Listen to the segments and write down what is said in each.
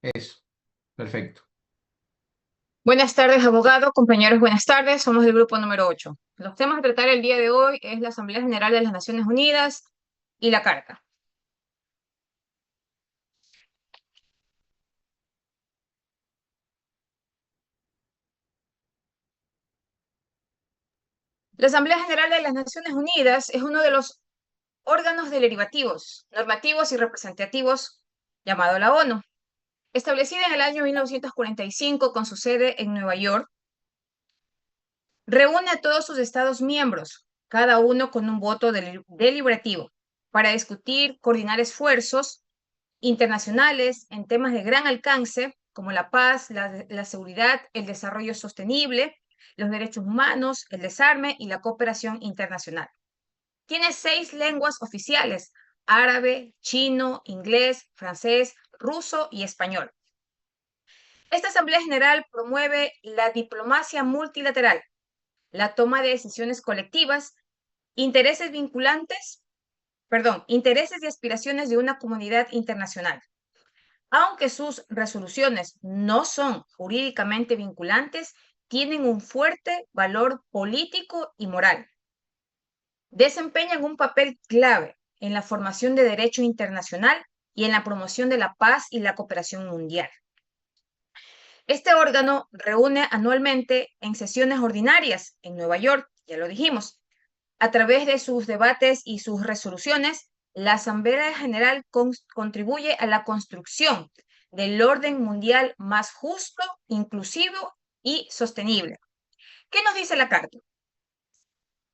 Eso, perfecto. Buenas tardes, abogado. Compañeros, buenas tardes. Somos del grupo número 8. Los temas a tratar el día de hoy es la Asamblea General de las Naciones Unidas y la Carta. La Asamblea General de las Naciones Unidas es uno de los órganos deliberativos, normativos y representativos llamado la ONU. Establecida en el año 1945 con su sede en Nueva York, reúne a todos sus estados miembros, cada uno con un voto deliberativo, para discutir, coordinar esfuerzos internacionales en temas de gran alcance, como la paz, la seguridad, el desarrollo sostenible, los derechos humanos, el desarme y la cooperación internacional. Tiene 6 lenguas oficiales: árabe, chino, inglés, francés, ruso y español. Esta Asamblea General promueve la diplomacia multilateral, la toma de decisiones colectivas, intereses vinculantes, intereses y aspiraciones de una comunidad internacional. Aunque sus resoluciones no son jurídicamente vinculantes, tienen un fuerte valor político y moral. Desempeñan un papel clave en la formación de derecho internacional y en la promoción de la paz y la cooperación mundial. Este órgano reúne anualmente en sesiones ordinarias en Nueva York, ya lo dijimos. A través de sus debates y sus resoluciones, la Asamblea General contribuye a la construcción del orden mundial más justo, inclusivo y sostenible. ¿Qué nos dice la Carta?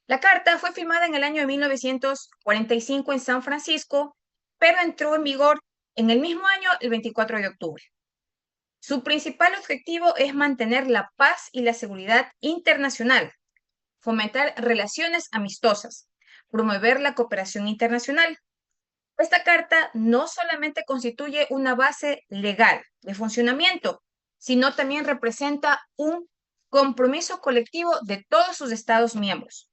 La Carta fue firmada en el año de 1945 en San Francisco, pero entró en vigor en el mismo año, el 24 de octubre. Su principal objetivo es mantener la paz y la seguridad internacional, fomentar relaciones amistosas, promover la cooperación internacional. Esta carta no solamente constituye una base legal de funcionamiento, sino también representa un compromiso colectivo de todos sus Estados miembros,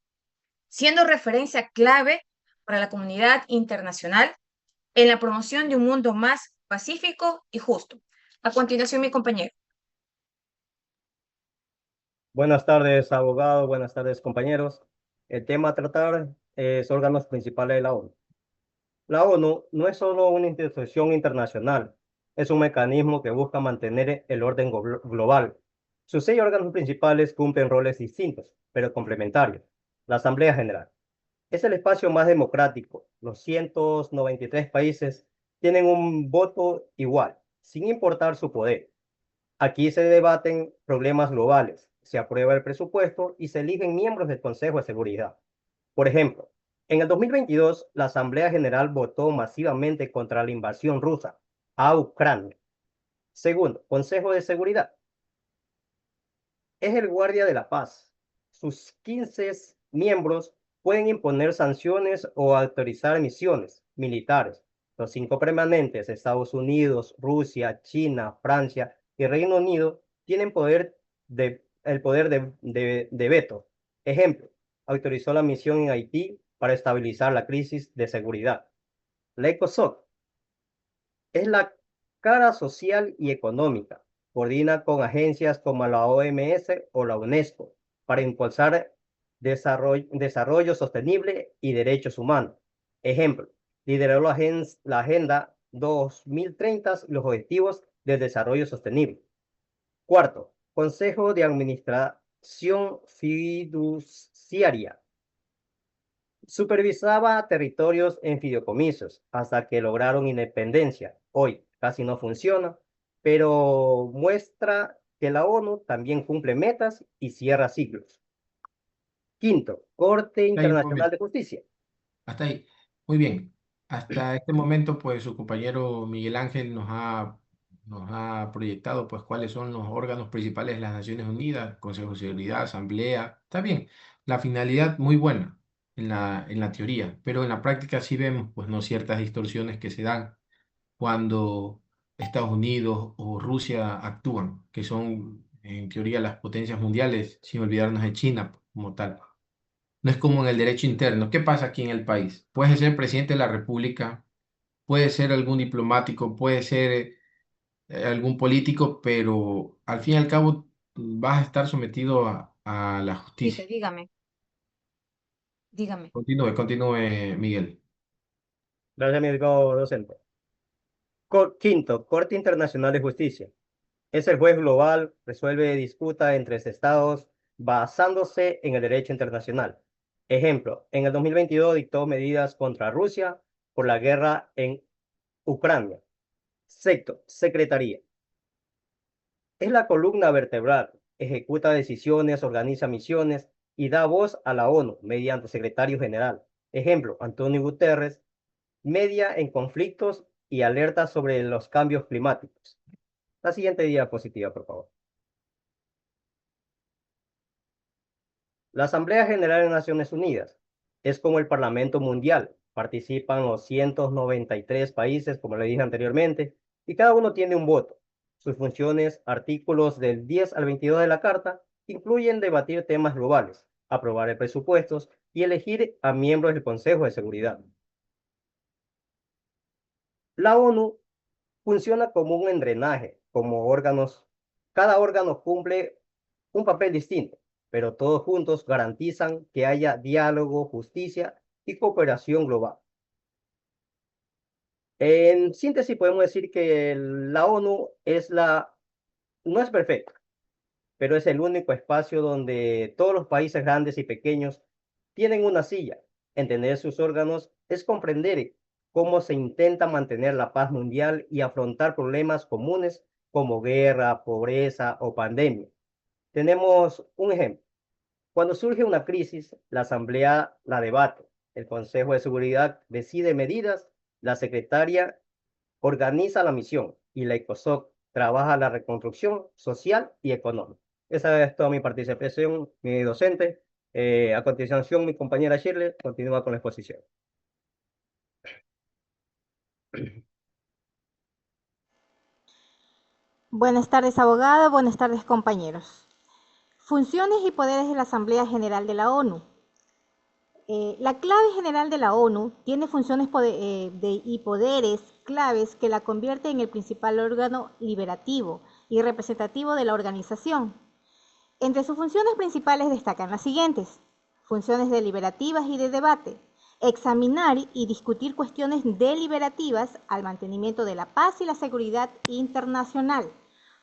siendo referencia clave para la comunidad internacional en la promoción de un mundo más pacífico y justo. A continuación, mi compañero. Buenas tardes, abogado. Buenas tardes, compañeros. El tema a tratar es órganos principales de la ONU. La ONU no es solo una institución internacional, es un mecanismo que busca mantener el orden global. Sus 6 órganos principales cumplen roles distintos, pero complementarios. La Asamblea General es el espacio más democrático. Los 193 países tienen un voto igual, sin importar su poder. Aquí se debaten problemas globales, se aprueba el presupuesto y se eligen miembros del Consejo de Seguridad. Por ejemplo, en el 2022, la Asamblea General votó masivamente contra la invasión rusa a Ucrania. Segundo, Consejo de Seguridad. Es el guardia de la paz. Sus 15 miembros pueden imponer sanciones o autorizar misiones militares. Los 5 permanentes, Estados Unidos, Rusia, China, Francia y Reino Unido, tienen el poder de veto. Ejemplo, autorizó la misión en Haití para estabilizar la crisis de seguridad. La ECOSOC es la cara social y económica. Coordina con agencias como la OMS o la UNESCO para impulsar desarrollo sostenible y derechos humanos. Ejemplo, lideró la Agenda 2030 y los Objetivos de Desarrollo Sostenible. Cuarto, Consejo de Administración Fiduciaria. Supervisaba territorios en fideicomisos hasta que lograron independencia. Hoy casi no funciona, pero muestra que la ONU también cumple metas y cierra ciclos. Quinto, Corte Hasta ahí, un Internacional momento. de Justicia. Hasta ahí. Muy bien. Hasta este momento, pues su compañero Miguel Ángel nos ha proyectado pues cuáles son los órganos principales de las Naciones Unidas, Consejo de Seguridad, Asamblea. Está bien. La finalidad muy buena en la teoría, pero en la práctica sí vemos pues no ciertas distorsiones que se dan cuando Estados Unidos o Rusia actúan, que son en teoría las potencias mundiales, sin olvidarnos de China como tal. No es como en el derecho interno. ¿Qué pasa aquí en el país? Puede ser presidente de la República, puede ser algún diplomático, puede ser algún político, pero al fin y al cabo vas a estar sometido a la Dice, justicia. dígame. Continúe, Miguel. Gracias, mi amigo docente. Quinto, Corte Internacional de Justicia. Es el juez global, resuelve disputas entre estados basándose en el derecho internacional. Ejemplo, en el 2022 dictó medidas contra Rusia por la guerra en Ucrania. Sexto, Secretaría. Es la columna vertebral, ejecuta decisiones, organiza misiones y da voz a la ONU mediante secretario general. Ejemplo, Antonio Guterres, media en conflictos y alerta sobre los cambios climáticos. La siguiente diapositiva, por favor. La Asamblea General de Naciones Unidas es como el Parlamento Mundial. Participan los 193 países, como le dije anteriormente, y cada uno tiene un voto. Sus funciones, artículos del 10 al 22 de la Carta, incluyen debatir temas globales, aprobar presupuestos y elegir a miembros del Consejo de Seguridad. La ONU funciona como un engranaje, como órganos. Cada órgano cumple un papel distinto, pero todos juntos garantizan que haya diálogo, justicia y cooperación global. En síntesis, podemos decir que la ONU no es perfecta, pero es el único espacio donde todos los países grandes y pequeños tienen una silla. Entender sus órganos es comprender cómo se intenta mantener la paz mundial y afrontar problemas comunes como guerra, pobreza o pandemia. Tenemos un ejemplo. Cuando surge una crisis, la Asamblea la debate, el Consejo de Seguridad decide medidas, la Secretaria organiza la misión y la ECOSOC trabaja la reconstrucción social y económica. Esa es toda mi participación, mi docente. A continuación, mi compañera Shirley continúa con la exposición. Buenas tardes, abogado. Buenas tardes, compañeros. Funciones y poderes de la Asamblea General de la ONU. La clave general de la ONU tiene funciones y poderes claves que la convierte en el principal órgano liberativo y representativo de la organización. Entre sus funciones principales destacan las siguientes: funciones deliberativas y de debate, examinar y discutir cuestiones deliberativas al mantenimiento de la paz y la seguridad internacional,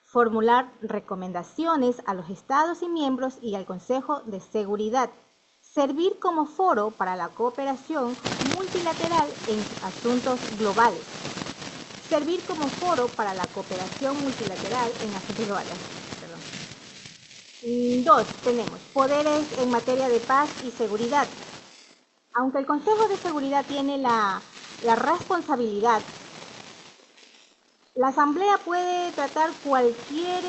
formular recomendaciones a los Estados y miembros y al Consejo de Seguridad, servir como foro para la cooperación multilateral en asuntos globales, servir como foro para la cooperación multilateral en asuntos globales. Dos, tenemos poderes en materia de paz y seguridad. Aunque el Consejo de Seguridad tiene la responsabilidad, la Asamblea puede tratar cualquier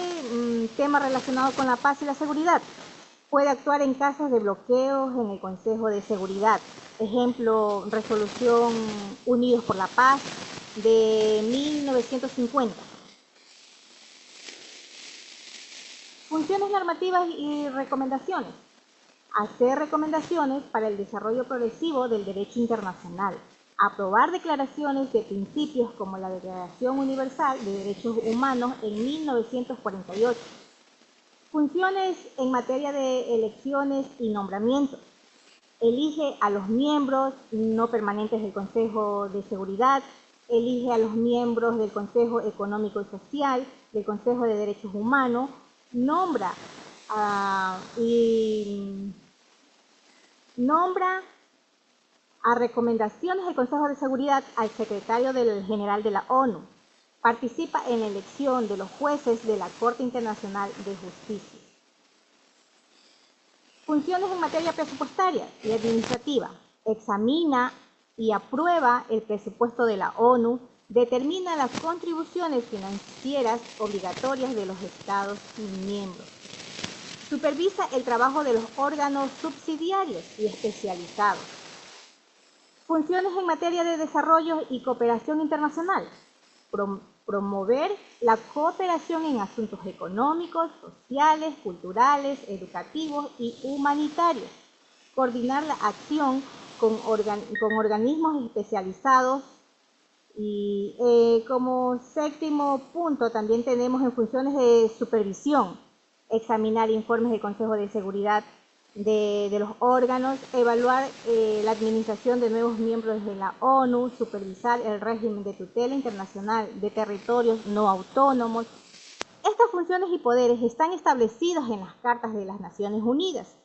tema relacionado con la paz y la seguridad. Puede actuar en casos de bloqueos en el Consejo de Seguridad. Ejemplo, resolución Unidos por la Paz de 1950. Funciones normativas y recomendaciones. Hacer recomendaciones para el desarrollo progresivo del derecho internacional. Aprobar declaraciones de principios como la Declaración Universal de Derechos Humanos en 1948. Funciones en materia de elecciones y nombramientos. Elige a los miembros no permanentes del Consejo de Seguridad, elige a los miembros del Consejo Económico y Social, del Consejo de Derechos Humanos, nombra a recomendaciones del Consejo de Seguridad al secretario general de la ONU. Participa en la elección de los jueces de la Corte Internacional de Justicia. Funciones en materia presupuestaria y administrativa. Examina y aprueba el presupuesto de la ONU, determina las contribuciones financieras obligatorias de los Estados miembros. Supervisa el trabajo de los órganos subsidiarios y especializados. Funciones en materia de desarrollo y cooperación internacional. Promover la cooperación en asuntos económicos, sociales, culturales, educativos y humanitarios. Coordinar la acción con organismos especializados Y como séptimo punto también tenemos en funciones de supervisión, examinar informes del Consejo de Seguridad de los órganos, evaluar la administración de nuevos miembros de la ONU, supervisar el régimen de tutela internacional de territorios no autónomos. Estas funciones y poderes están establecidas en las Cartas de las Naciones Unidas,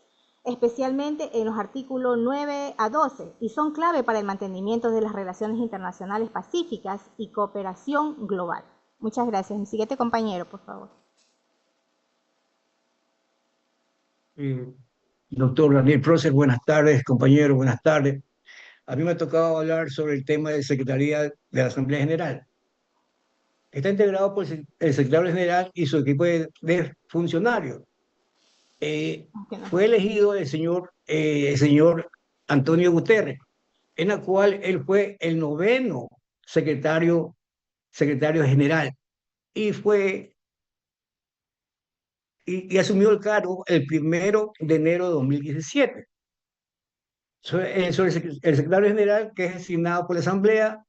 especialmente en los artículos 9 a 12, y son clave para el mantenimiento de las relaciones internacionales pacíficas y cooperación global. Muchas gracias. Mi siguiente compañero, por favor. Eh, Doctor Daniel Prócer, buenas tardes, compañeros, buenas tardes. A mí me ha tocado hablar sobre el tema de Secretaría de la Asamblea General. Está integrado por el secretario general y su equipo de funcionarios. Fue elegido el señor Antonio Guterres, en la cual él fue el noveno secretario general y y asumió el cargo el 1 de enero de 2017. Sobre el secretario general, que es designado por la Asamblea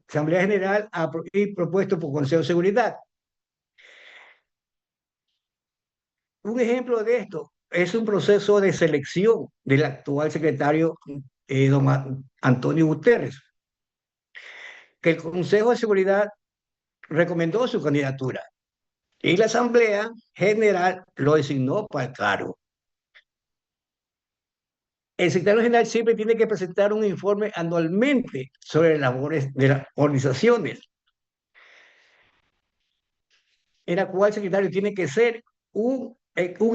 General y propuesto por Consejo de Seguridad. Un ejemplo de esto es un proceso de selección del actual secretario, don Antonio Guterres, que el Consejo de Seguridad recomendó su candidatura y la Asamblea General lo designó para el cargo. El secretario general siempre tiene que presentar un informe anualmente sobre las labores de las organizaciones, en la cual el secretario tiene que ser un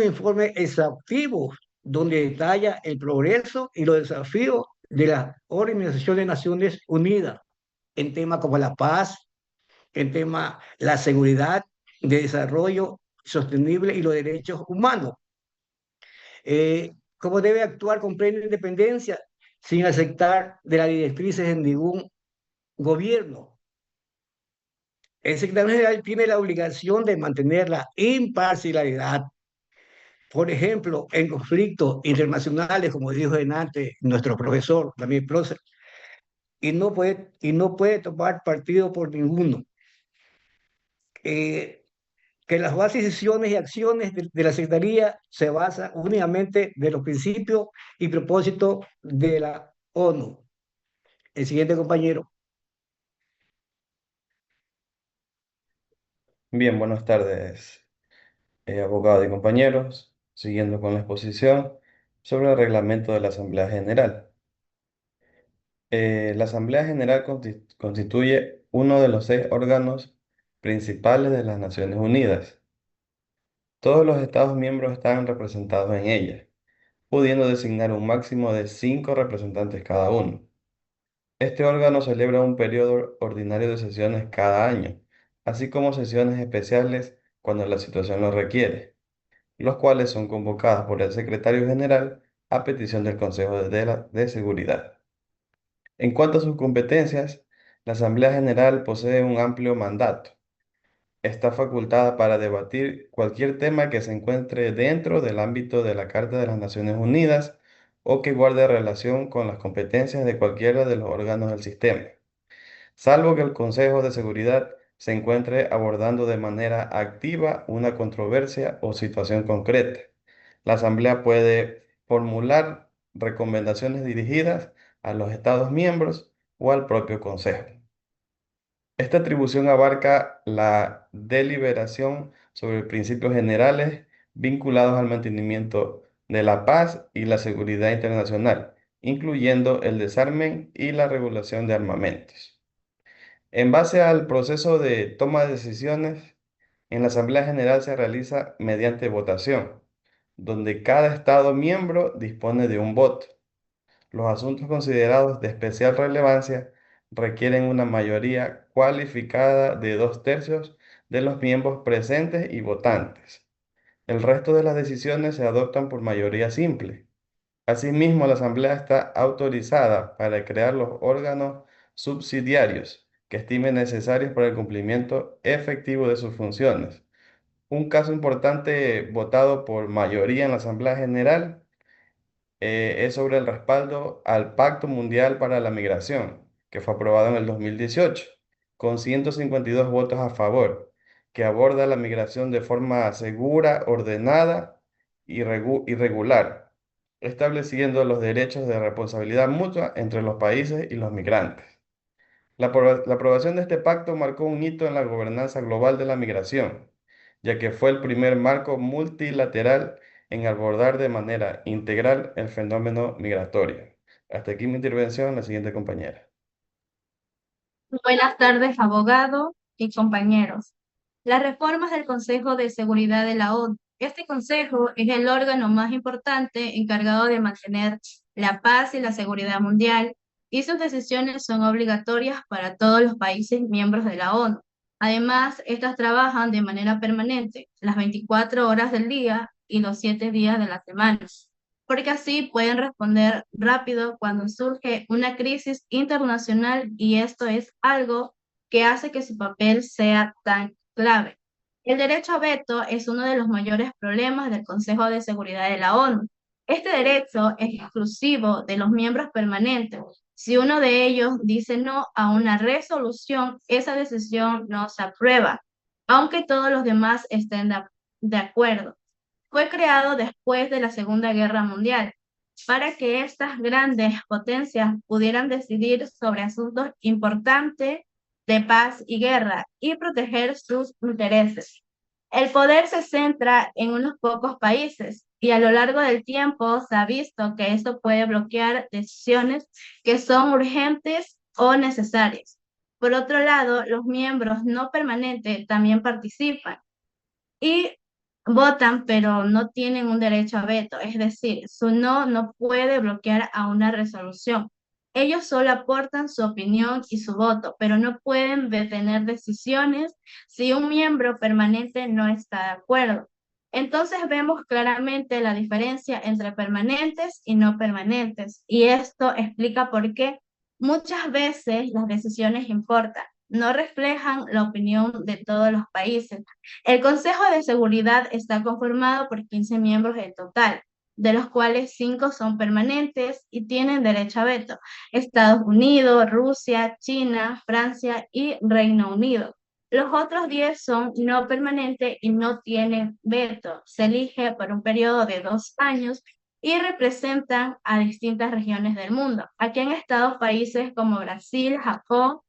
informe exhaustivo donde detalla el progreso y los desafíos de la Organización de Naciones Unidas en temas como la paz, en temas la seguridad, de desarrollo sostenible y los derechos humanos. Cómo debe actuar con plena independencia sin aceptar de las directrices en ningún gobierno. El secretario general tiene la obligación de mantener la imparcialidad. Por ejemplo, en conflictos internacionales, como dijo antes nuestro profesor, Daniel Prócer, y no puede tomar partido por ninguno. Eh, que las bases, decisiones y acciones de la Secretaría se basan únicamente de los principios y propósitos de la ONU. El siguiente compañero. Bien, buenas tardes, abogados y compañeros. Siguiendo con la exposición sobre el reglamento de la Asamblea General. La Asamblea General constituye uno de los 6 órganos principales de las Naciones Unidas. Todos los Estados miembros están representados en ella, pudiendo designar un máximo de 5 representantes cada uno. Este órgano celebra un periodo ordinario de sesiones cada año, así como sesiones especiales cuando la situación lo requiere, los cuales son convocados por el secretario general a petición del Consejo de Seguridad. En cuanto a sus competencias, la Asamblea General posee un amplio mandato. Está facultada para debatir cualquier tema que se encuentre dentro del ámbito de la Carta de las Naciones Unidas o que guarde relación con las competencias de cualquiera de los órganos del sistema, salvo que el Consejo de Seguridad se encuentre abordando de manera activa una controversia o situación concreta. La Asamblea puede formular recomendaciones dirigidas a los Estados miembros o al propio Consejo. Esta atribución abarca la deliberación sobre principios generales vinculados al mantenimiento de la paz y la seguridad internacional, incluyendo el desarme y la regulación de armamentos. En base al proceso de toma de decisiones, en la Asamblea General se realiza mediante votación, donde cada Estado miembro dispone de un voto. Los asuntos considerados de especial relevancia requieren una mayoría cualificada de 2/3 de los miembros presentes y votantes. El resto de las decisiones se adoptan por mayoría simple. Asimismo, la Asamblea está autorizada para crear los órganos subsidiarios que estime necesarios para el cumplimiento efectivo de sus funciones. Un caso importante votado por mayoría en la Asamblea General es sobre el respaldo al Pacto Mundial para la Migración, que fue aprobado en el 2018, con 152 votos a favor, que aborda la migración de forma segura, ordenada y regular, estableciendo los derechos de responsabilidad mutua entre los países y los migrantes. La aprobación de este pacto marcó un hito en la gobernanza global de la migración, ya que fue el primer marco multilateral en abordar de manera integral el fenómeno migratorio. Hasta aquí mi intervención, la siguiente compañera. Buenas tardes, abogado y compañeros. Las reformas del Consejo de Seguridad de la ONU. Este consejo es el órgano más importante encargado de mantener la paz y la seguridad mundial, y sus decisiones son obligatorias para todos los países miembros de la ONU. Además, estas trabajan de manera permanente, las 24 horas del día y los 7 días de la semana, porque así pueden responder rápido cuando surge una crisis internacional, y esto es algo que hace que su papel sea tan clave. El derecho a veto es uno de los mayores problemas del Consejo de Seguridad de la ONU. Este derecho es exclusivo de los miembros permanentes. Si uno de ellos dice no a una resolución, esa decisión no se aprueba, aunque todos los demás estén de acuerdo. Fue creado después de la Segunda Guerra Mundial para que estas grandes potencias pudieran decidir sobre asuntos importantes de paz y guerra y proteger sus intereses. El poder se centra en unos pocos países, y a lo largo del tiempo se ha visto que esto puede bloquear decisiones que son urgentes o necesarias. Por otro lado, los miembros no permanentes también participan y votan, pero no tienen un derecho a veto, es decir, su no puede bloquear a una resolución. Ellos solo aportan su opinión y su voto, pero no pueden detener decisiones si un miembro permanente no está de acuerdo. Entonces vemos claramente la diferencia entre permanentes y no permanentes, y esto explica por qué muchas veces las decisiones importan, no reflejan la opinión de todos los países. El Consejo de Seguridad está conformado por 15 miembros en total, de los cuales 5 son permanentes y tienen derecho a veto: Estados Unidos, Rusia, China, Francia y Reino Unido. Los otros 10 son no permanentes y no tienen veto. Se elige por un periodo de 2 años y representan a distintas regiones del mundo. Aquí han estado países como Brasil, Japón,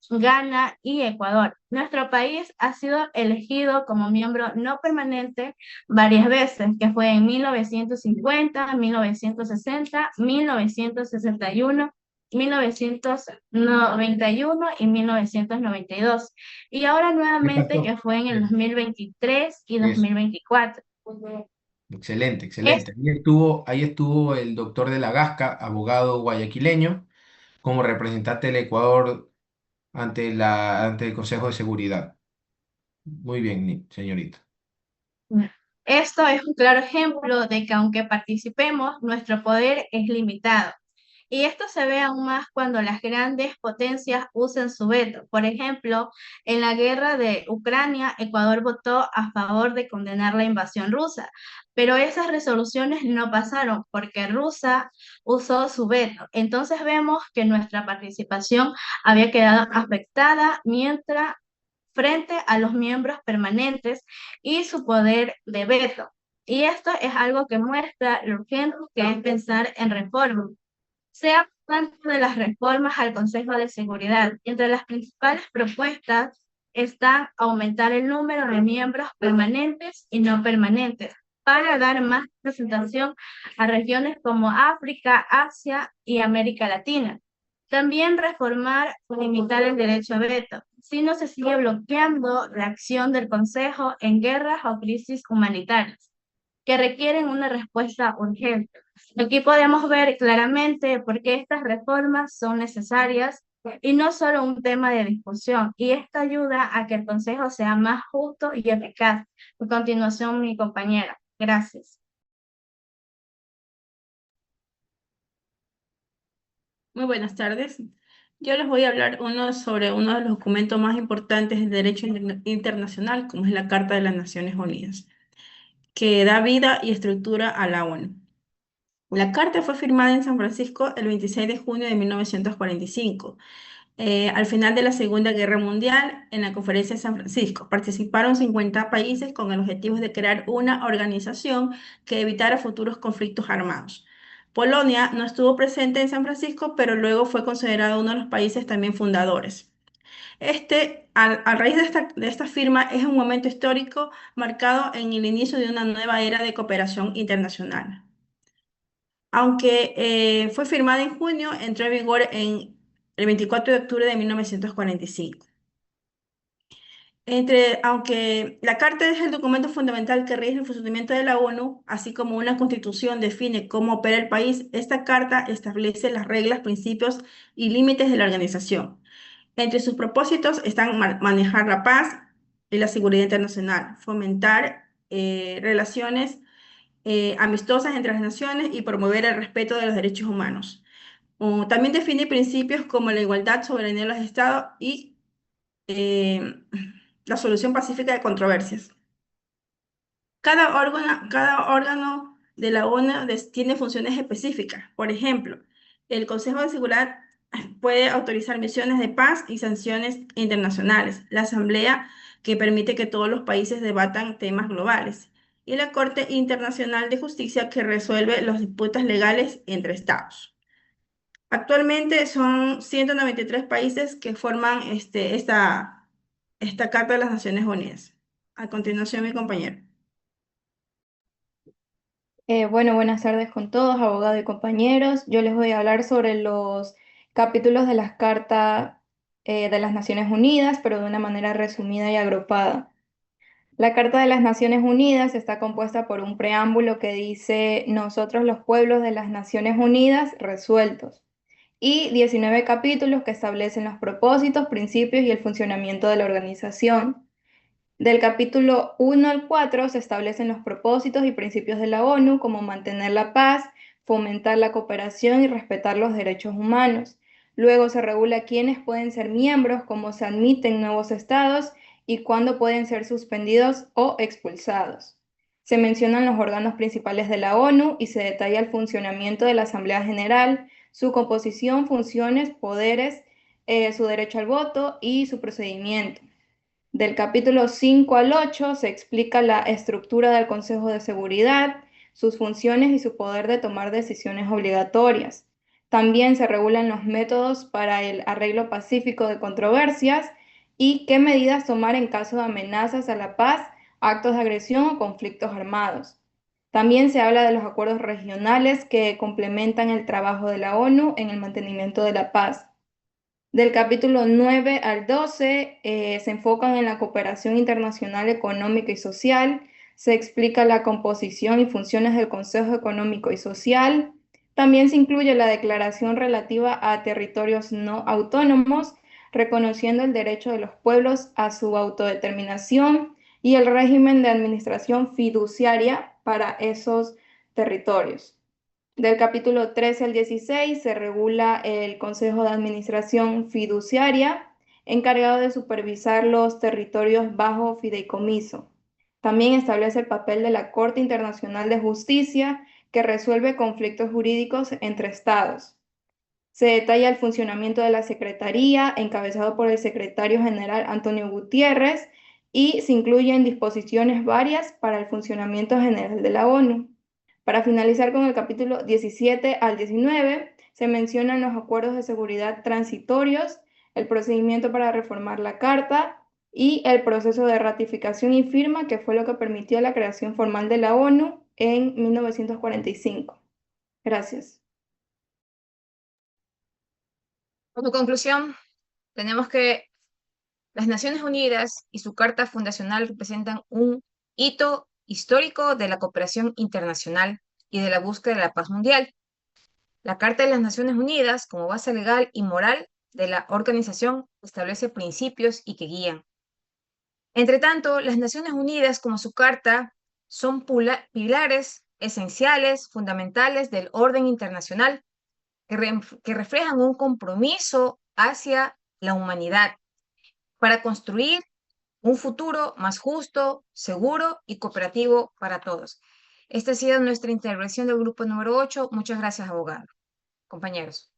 Ghana y Ecuador. Nuestro país ha sido elegido como miembro no permanente varias veces, que fue en 1950, 1960, 1961, 1991 y 1992. Y ahora ¿Qué nuevamente, pasó? que fue en el 2023 y Eso. 2024. Excelente, Es excelente. Ahí estuvo el doctor de la Gasca, abogado guayaquileño, como representante del Ecuador ante el Consejo de Seguridad. Muy bien, señorita. Esto es un claro ejemplo de que aunque participemos, nuestro poder es limitado. Y esto se ve aún más cuando las grandes potencias usan su veto. Por ejemplo, en la guerra de Ucrania, Ecuador votó a favor de condenar la invasión rusa, pero esas resoluciones no pasaron porque Rusia usó su veto. Entonces vemos que nuestra participación había quedado afectada mientras frente a los miembros permanentes y su poder de veto. Y esto es algo que muestra lo urgente que es pensar en reformas. Se habla tanto de las reformas al Consejo de Seguridad. Entre las principales propuestas están aumentar el número de miembros permanentes y no permanentes para dar más representación a regiones como África, Asia y América Latina. También reformar o limitar el derecho a veto, si no se sigue bloqueando la acción del Consejo en guerras o crisis humanitarias que requieren una respuesta urgente. Aquí podemos ver claramente por qué estas reformas son necesarias y no solo un tema de discusión, y esto ayuda a que el Consejo sea más justo y eficaz. A continuación, mi compañera. Gracias. Muy buenas tardes. Yo les voy a hablar sobre uno de los documentos más importantes del derecho internacional, como es la Carta de las Naciones Unidas, que da vida y estructura a la ONU. La carta fue firmada en San Francisco el 26 de junio de 1945. Al final de la Segunda Guerra Mundial, en la Conferencia de San Francisco, participaron 50 países con el objetivo de crear una organización que evitara futuros conflictos armados. Polonia no estuvo presente en San Francisco, pero luego fue considerado uno de los países también fundadores. A raíz de esta firma, es un momento histórico marcado en el inicio de una nueva era de cooperación internacional. Aunque fue firmada en junio, entró en vigor en el 24 de octubre de 1945. Aunque la Carta es el documento fundamental que rige el funcionamiento de la ONU, así como una constitución define cómo opera el país, esta Carta establece las reglas, principios y límites de la organización. Entre sus propósitos están manejar la paz y la seguridad internacional, fomentar relaciones amistosas entre las naciones y promover el respeto de los derechos humanos. También define principios como la igualdad, soberanía de los estados y la solución pacífica de controversias. Cada órgano de la ONU tiene funciones específicas. Por ejemplo, el Consejo de Seguridad puede autorizar misiones de paz y sanciones internacionales. La Asamblea, que permite que todos los países debatan temas globales. Y la Corte Internacional de Justicia, que resuelve las disputas legales entre estados. Actualmente son 193 países que forman esta Carta de las Naciones Unidas. A continuación, mi compañero. Bueno, buenas tardes con todos, abogados y compañeros. Yo les voy a hablar sobre los capítulos de las cartas de las Naciones Unidas, pero de una manera resumida y agrupada. La Carta de las Naciones Unidas está compuesta por un preámbulo que dice "Nosotros los pueblos de las Naciones Unidas resueltos", y 19 capítulos que establecen los propósitos, principios y el funcionamiento de la organización. Del capítulo 1 al 4 se establecen los propósitos y principios de la ONU, como mantener la paz, fomentar la cooperación y respetar los derechos humanos. Luego se regula quiénes pueden ser miembros, cómo se admiten nuevos estados y cuándo pueden ser suspendidos o expulsados. Se mencionan los órganos principales de la ONU y se detalla el funcionamiento de la Asamblea General, su composición, funciones, poderes, su derecho al voto y su procedimiento. Del capítulo 5 al 8 se explica la estructura del Consejo de Seguridad, sus funciones y su poder de tomar decisiones obligatorias. También se regulan los métodos para el arreglo pacífico de controversias y qué medidas tomar en caso de amenazas a la paz, actos de agresión o conflictos armados. También se habla de los acuerdos regionales que complementan el trabajo de la ONU en el mantenimiento de la paz. Del capítulo 9 al 12 se enfocan en la cooperación internacional económica y social, se explica la composición y funciones del Consejo Económico y Social, también se incluye la declaración relativa a territorios no autónomos, reconociendo el derecho de los pueblos a su autodeterminación y el régimen de administración fiduciaria para esos territorios. Del capítulo 13 al 16 se regula el Consejo de Administración Fiduciaria, encargado de supervisar los territorios bajo fideicomiso. También establece el papel de la Corte Internacional de Justicia, que resuelve conflictos jurídicos entre estados. Se detalla el funcionamiento de la Secretaría, encabezado por el Secretario General Antonio Gutiérrez, y se incluyen disposiciones varias para el funcionamiento general de la ONU. Para finalizar con el capítulo 17 al 19, se mencionan los acuerdos de seguridad transitorios, el procedimiento para reformar la Carta y el proceso de ratificación y firma, que fue lo que permitió la creación formal de la ONU en 1945. Gracias. Como conclusión, tenemos que las Naciones Unidas y su Carta Fundacional representan un hito histórico de la cooperación internacional y de la búsqueda de la paz mundial. La Carta de las Naciones Unidas, como base legal y moral de la organización, establece principios y que guían. Entre tanto, las Naciones Unidas, como su Carta, son pilares esenciales, fundamentales del orden internacional, que reflejan un compromiso hacia la humanidad para construir un futuro más justo, seguro y cooperativo para todos. Esta ha sido nuestra intervención del grupo número 8. Muchas gracias, abogado. Compañeros.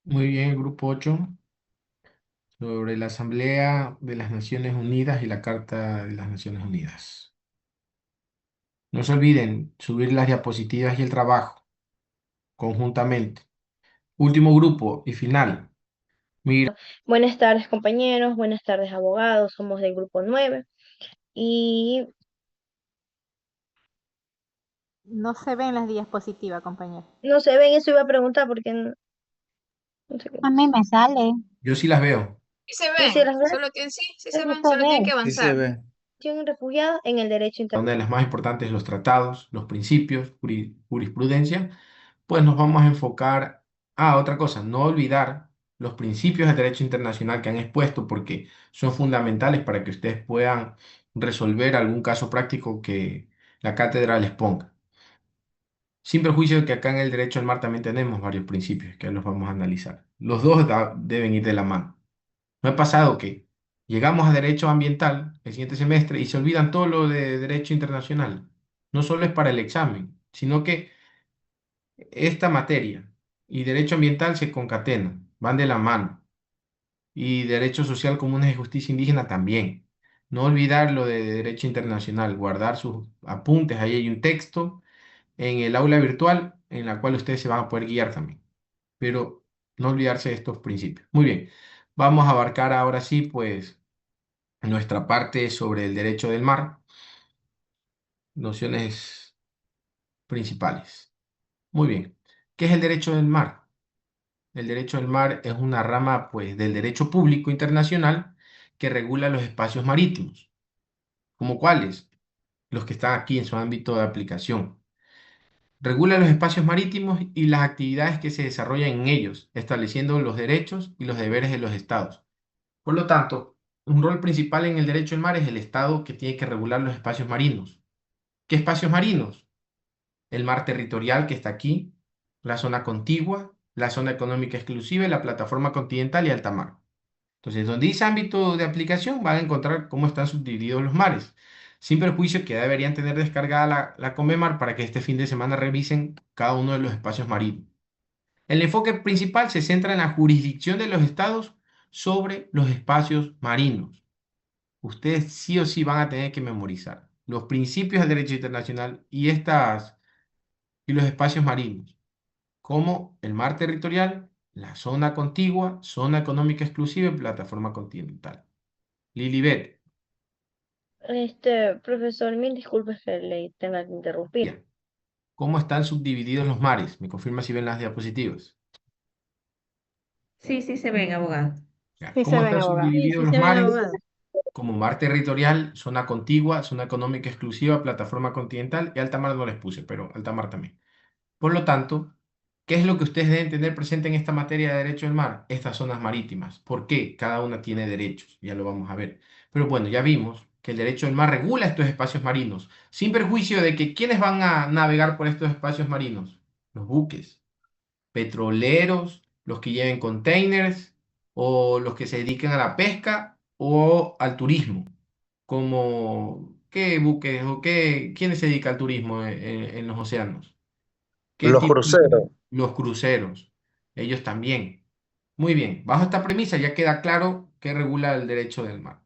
Muy bien, el grupo 8 sobre la Asamblea de las Naciones Unidas y la Carta de las Naciones Unidas. No se olviden subir las diapositivas y el trabajo conjuntamente. Último grupo y final. Mira, Buenas tardes, compañeros. Buenas tardes, abogados. Somos del grupo 9 y No se ven las diapositivas, compañero. no se ven, eso iba a preguntar porque no sé qué A mí pasa. me sale. yo sí las veo. Sí se ¿Sí se ven, las ve? sí se Sí ven, se solo tienen ve. que Sí se avanzar. ve. Tienen refugiados en el derecho Una internacional. de las más importantes, los tratados, los principios, jurisprudencia, pues nos vamos a enfocar a otra cosa, no olvidar los principios del derecho internacional que han expuesto porque son fundamentales para que ustedes puedan resolver algún caso práctico que la cátedra les ponga. Sin perjuicio de que acá en el derecho al mar también tenemos varios principios que los vamos a analizar. Los dos deben ir de la mano. No ha pasado que llegamos a derecho ambiental el siguiente semestre y se olvidan todo lo de derecho internacional. No solo es para el examen, sino que esta materia y derecho ambiental se concatenan, van de la mano. Y derecho social comunes y justicia indígena también. No olvidar lo de derecho internacional, guardar sus apuntes. Ahí hay un texto en el aula virtual en la cual ustedes se van a poder guiar también. Pero no olvidarse de estos principios. Muy bien, vamos a abarcar ahora sí, pues, nuestra parte sobre el derecho del mar, nociones principales. Muy bien, ¿qué es el derecho del mar? El derecho del mar es una rama, pues, del derecho público internacional que regula los espacios marítimos. ¿Como cuáles? Los que están aquí en su ámbito de aplicación. Regula los espacios marítimos y las actividades que se desarrollan en ellos, estableciendo los derechos y los deberes de los estados. Por lo tanto, un rol principal en el derecho del mar es el estado que tiene que regular los espacios marinos. ¿Qué espacios marinos? El mar territorial que está aquí, la zona contigua, la zona económica exclusiva y la plataforma continental y alta mar. Entonces, donde dice ámbito de aplicación, van a encontrar cómo están subdivididos los mares, sin perjuicio que ya deberían tener descargada la Convemar para que este fin de semana revisen cada uno de los espacios marinos. El enfoque principal se centra en la jurisdicción de los estados sobre los espacios marinos. Ustedes sí o sí van a tener que memorizar los principios del derecho internacional y los espacios marinos, como el mar territorial, la zona contigua, zona económica exclusiva y plataforma continental. Lilibet, Profesor, mil disculpas que le tenga que interrumpir. ya. ¿Cómo están subdivididos los mares? Me confirma si ven las diapositivas. Sí, sí se ven, abogado. Ya. Sí se ¿Cómo ven, están abogado. Sí, subdivididos sí los se ven, mares? abogado. Como mar territorial, zona contigua, zona económica exclusiva, plataforma continental y alta mar no les puse, pero alta mar también. Por lo tanto, ¿qué es lo que ustedes deben tener presente en esta materia de derecho del mar? Estas zonas marítimas. ¿Por qué? Cada una tiene derechos, ya lo vamos a ver. Pero bueno, ya vimos que el derecho del mar regula estos espacios marinos, sin perjuicio de que ¿quiénes van a navegar por estos espacios marinos? Los buques, petroleros, los que lleven containers, o los que se dediquen a la pesca o al turismo, como ¿qué buques o quiénes se dedican al turismo en los océanos? ¿Qué Los tipo? cruceros. Los cruceros, ellos también. Muy bien, bajo esta premisa ya queda claro que regula el derecho del mar.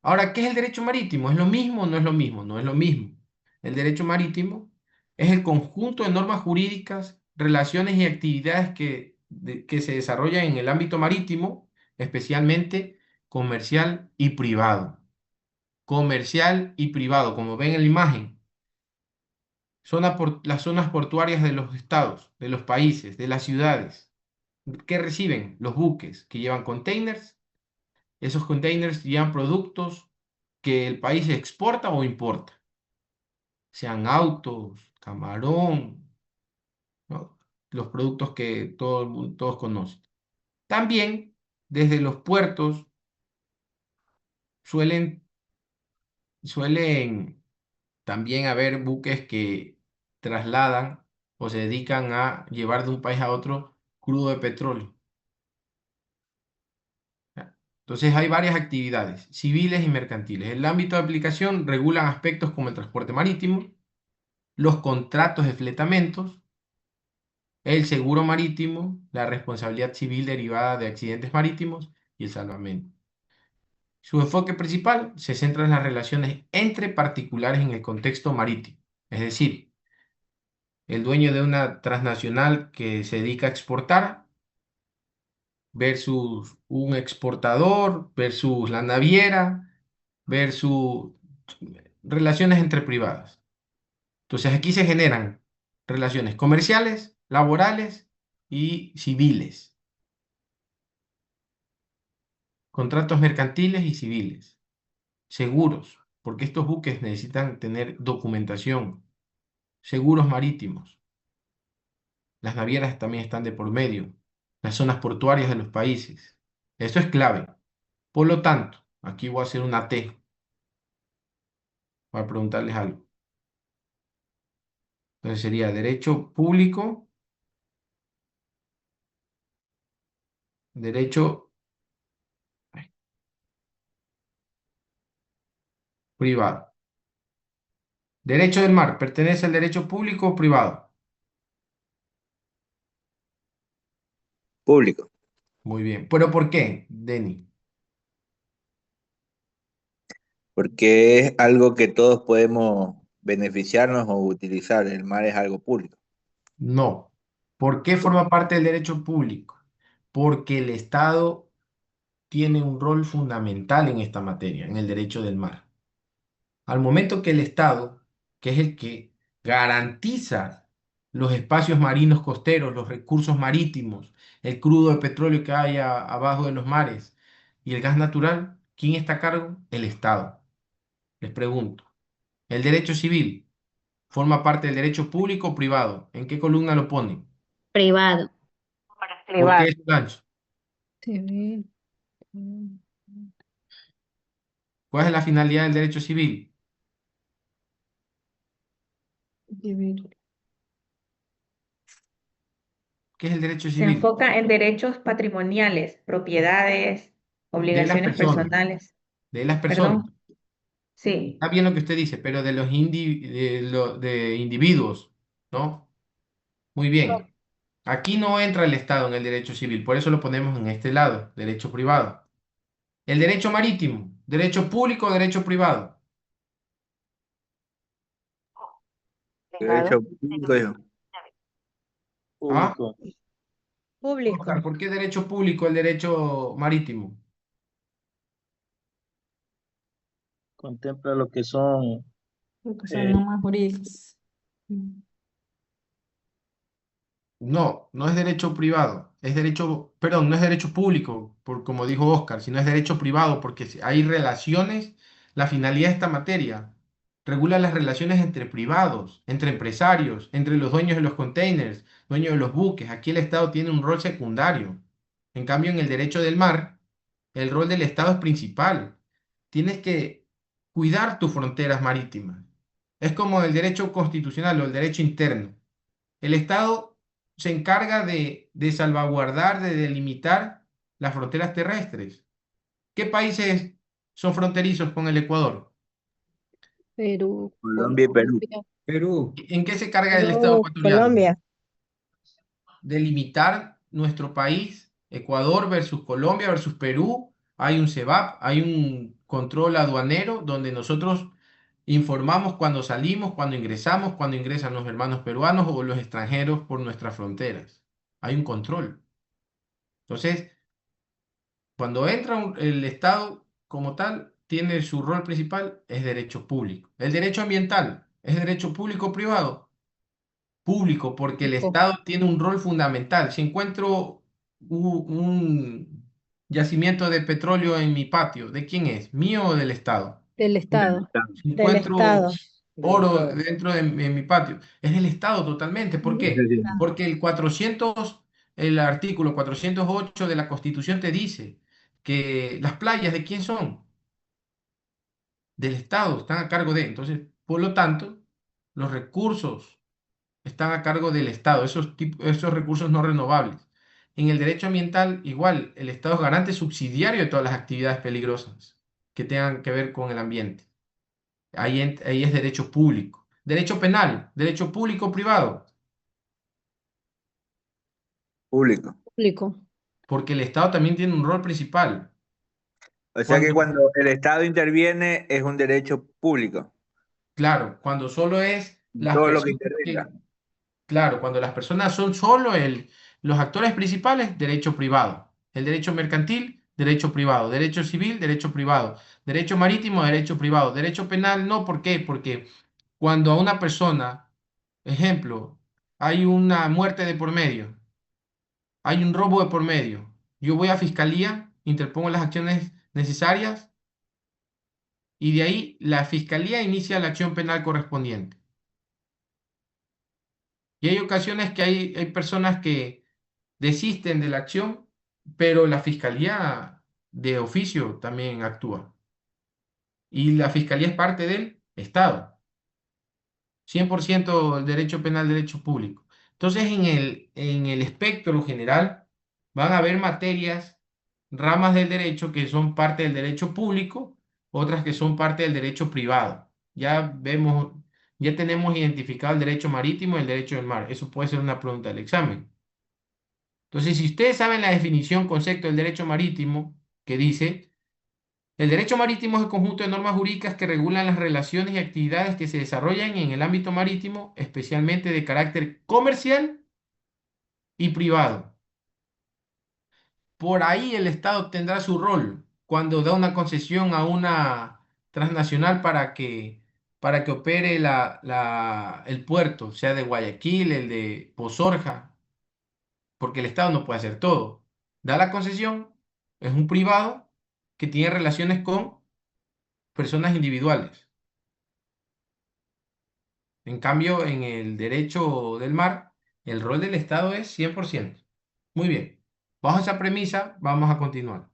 Ahora, ¿qué es el derecho marítimo? ¿Es lo mismo o no es lo mismo? No es lo mismo. El derecho marítimo es el conjunto de normas jurídicas, relaciones y actividades que se desarrollan en el ámbito marítimo, especialmente comercial y privado. Comercial y privado, como ven en la imagen, las zonas portuarias de los estados, de los países, de las ciudades. ¿Qué reciben? Los buques que llevan containers. Esos containers llevan productos que el país exporta o importa, sean autos, camarón, ¿no? Los productos que todos conocen. También desde los puertos suelen, suelen también haber buques que trasladan o se dedican a llevar de un país a otro crudo de petróleo. Entonces hay varias actividades, civiles y mercantiles. El ámbito de aplicación regulan aspectos como el transporte marítimo, los contratos de fletamentos, el seguro marítimo, la responsabilidad civil derivada de accidentes marítimos y el salvamento. Su enfoque principal se centra en las relaciones entre particulares en el contexto marítimo, es decir, el dueño de una transnacional que se dedica a exportar versus un exportador versus la naviera versus relaciones entre privadas. Entonces aquí se generan relaciones comerciales, laborales y civiles, contratos mercantiles y civiles, seguros, porque estos buques necesitan tener documentación, seguros marítimos. Las navieras también están de por medio, las zonas portuarias de los países. Esto es clave. Por lo tanto, aquí voy a hacer una T para preguntarles algo. Entonces sería derecho público, derecho privado. Derecho del mar, ¿pertenece al derecho público o privado? Público, Muy bien. ¿Pero por qué, Denny? porque es algo que todos podemos beneficiarnos o utilizar. El mar es algo público. No. ¿Por qué forma parte del derecho público? Porque el Estado tiene un rol fundamental en esta materia, en el derecho del mar. Al momento que el Estado, que es el que garantiza los espacios marinos costeros, los recursos marítimos, el crudo de petróleo que hay abajo de los mares y el gas natural, ¿quién está a cargo? El Estado. Les pregunto, ¿el derecho civil forma parte del derecho público o privado? ¿En qué columna lo ponen? Privado. ¿Por qué Privado. es gancho? Civil. ¿Cuál es la finalidad del derecho civil? Civil. ¿Qué es el derecho Se civil? enfoca en derechos patrimoniales, propiedades, De las obligaciones personas, personales. de las personas. Perdón, sí. Está bien lo que usted dice, pero de los de individuos, ¿no? Muy bien. Aquí no entra el Estado en el derecho civil, por eso lo ponemos en este lado, derecho privado. El derecho marítimo, derecho público o derecho privado. Derecho público, hijo. ¿Ah? Público. Oscar, ¿por qué derecho público el derecho marítimo? Contempla lo que son Lo que son eh, normas jurídicas. No, no es derecho privado, es derecho, perdón, no es derecho público, por como dijo Oscar, sino es derecho privado, porque si hay relaciones, la finalidad de esta materia regula las relaciones entre privados, entre empresarios, entre los dueños de los containers, dueños de los buques. Aquí el Estado tiene un rol secundario. En cambio, en el derecho del mar, el rol del Estado es principal. Tienes que cuidar tus fronteras marítimas. Es como el derecho constitucional o el derecho interno. El Estado se encarga de salvaguardar, de delimitar las fronteras terrestres. ¿Qué países son fronterizos con el Ecuador? Perú, Colombia y Perú. Colombia. Perú, ¿En qué se carga el Estado Perú, ecuatoriano? Colombia. Delimitar nuestro país, Ecuador versus Colombia versus Perú. Hay un CEVAP, hay un control aduanero donde nosotros informamos cuando salimos, cuando ingresamos, cuando ingresan los hermanos peruanos o los extranjeros por nuestras fronteras. Hay un control. Entonces, cuando entra el Estado como tal, tiene su rol principal, es derecho público. El derecho ambiental es derecho público o privado. Público, porque el Estado tiene un rol fundamental. Si encuentro un yacimiento de petróleo en mi patio, ¿de quién es? ¿Mío o del Estado? Del Estado. Si Del encuentro Estado. oro dentro de mi patio, es del Estado totalmente. ¿Por qué? Porque el artículo 408 de la Constitución te dice que las playas, ¿de quién son? Del Estado, están a cargo de. Entonces, por lo tanto, los recursos están a cargo del Estado, esos recursos no renovables. En el derecho ambiental, igual, el Estado es garante subsidiario de todas las actividades peligrosas que tengan que ver con el ambiente. Ahí es derecho público. Derecho penal, derecho público o privado, Público. Público. porque el Estado también tiene un rol principal. O sea que Cuando, cuando el Estado interviene es un derecho público. claro, cuando solo es las Todo lo que personas intervenga. claro, cuando las personas son solo los actores principales, derecho privado. El derecho mercantil, derecho privado. Derecho civil, derecho privado. Derecho marítimo, derecho privado. Derecho penal, no. ¿Por qué? Porque cuando a una persona, ejemplo, hay una muerte de por medio, hay un robo de por medio, yo voy a fiscalía, interpongo las acciones necesarias y de ahí la fiscalía inicia la acción penal correspondiente. Y hay ocasiones que hay personas que desisten de la acción, pero la fiscalía de oficio también actúa. Y la fiscalía es parte del Estado. 100% el derecho penal, derecho público. Entonces, en el espectro general, van a haber materias, ramas del derecho que son parte del derecho público, otras que son parte del derecho privado. Ya tenemos identificado el derecho marítimo y el derecho del mar. Eso puede ser una pregunta del examen. Entonces, si ustedes saben la definición, concepto del derecho marítimo, que dice, el derecho marítimo es el conjunto de normas jurídicas que regulan las relaciones y actividades que se desarrollan en el ámbito marítimo, especialmente de carácter comercial y privado. Por ahí el Estado tendrá su rol cuando da una concesión a una transnacional para que opere el puerto, sea de Guayaquil, el de Pozorja, porque el Estado no puede hacer todo. Da la concesión, es un privado que tiene relaciones con personas individuales. En cambio, en el derecho del mar, el rol del Estado es 100%. Muy bien. Bajo esa premisa, vamos a continuar.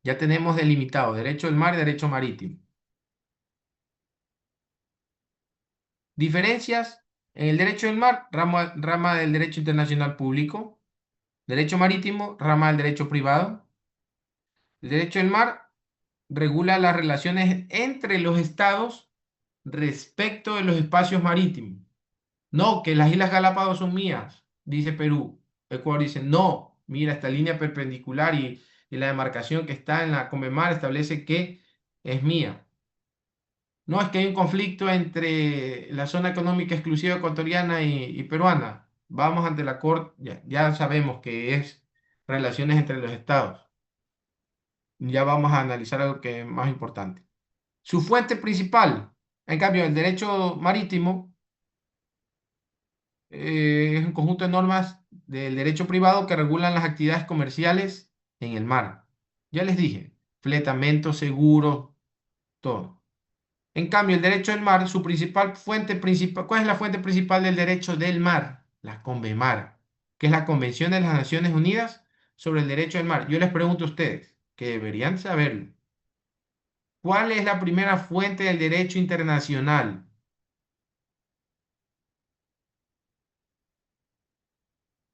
Ya tenemos delimitado derecho del mar y derecho marítimo. Diferencias en el derecho del mar, rama del derecho internacional público. Derecho marítimo, rama del derecho privado. El derecho del mar regula las relaciones entre los estados respecto de los espacios marítimos. No, que las Islas Galápagos son mías, dice Perú. Ecuador dice, no, mira, esta línea perpendicular y la demarcación que está en la Conmemar establece que es mía. No, es que hay un conflicto entre la zona económica exclusiva ecuatoriana y peruana. Vamos ante la Corte, ya sabemos que es relaciones entre los estados. Ya vamos a analizar algo que es más importante. Su fuente principal, en cambio, el derecho marítimo es un conjunto de normas del derecho privado que regulan las actividades comerciales en el mar. Ya les dije, fletamento, seguro, todo. En cambio, el derecho del mar, su principal fuente principal, ¿cuál es la fuente principal del derecho del mar? La CONVEMAR, que es la Convención de las Naciones Unidas sobre el Derecho del Mar. Yo les pregunto a ustedes, que deberían saberlo, ¿cuál es la primera fuente del derecho internacional?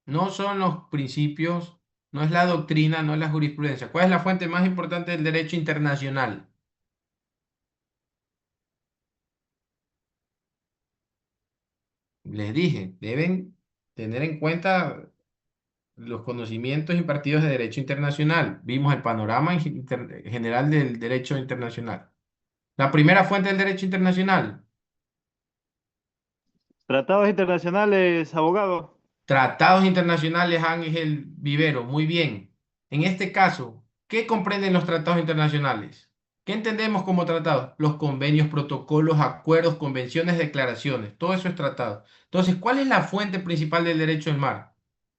No son los principios, no es la doctrina, no es la jurisprudencia. ¿Cuál es la fuente más importante del derecho internacional? Les dije, deben tener en cuenta los conocimientos impartidos de derecho internacional. Vimos el panorama general del derecho internacional. La primera fuente del derecho internacional, Tratados internacionales, abogado. tratados internacionales, Ángel Vivero. Muy bien. En este caso, ¿qué comprenden los tratados internacionales? ¿Qué entendemos como tratados? Los convenios, protocolos, acuerdos, convenciones, declaraciones. Todo eso es tratado. Entonces, ¿cuál es la fuente principal del derecho del mar?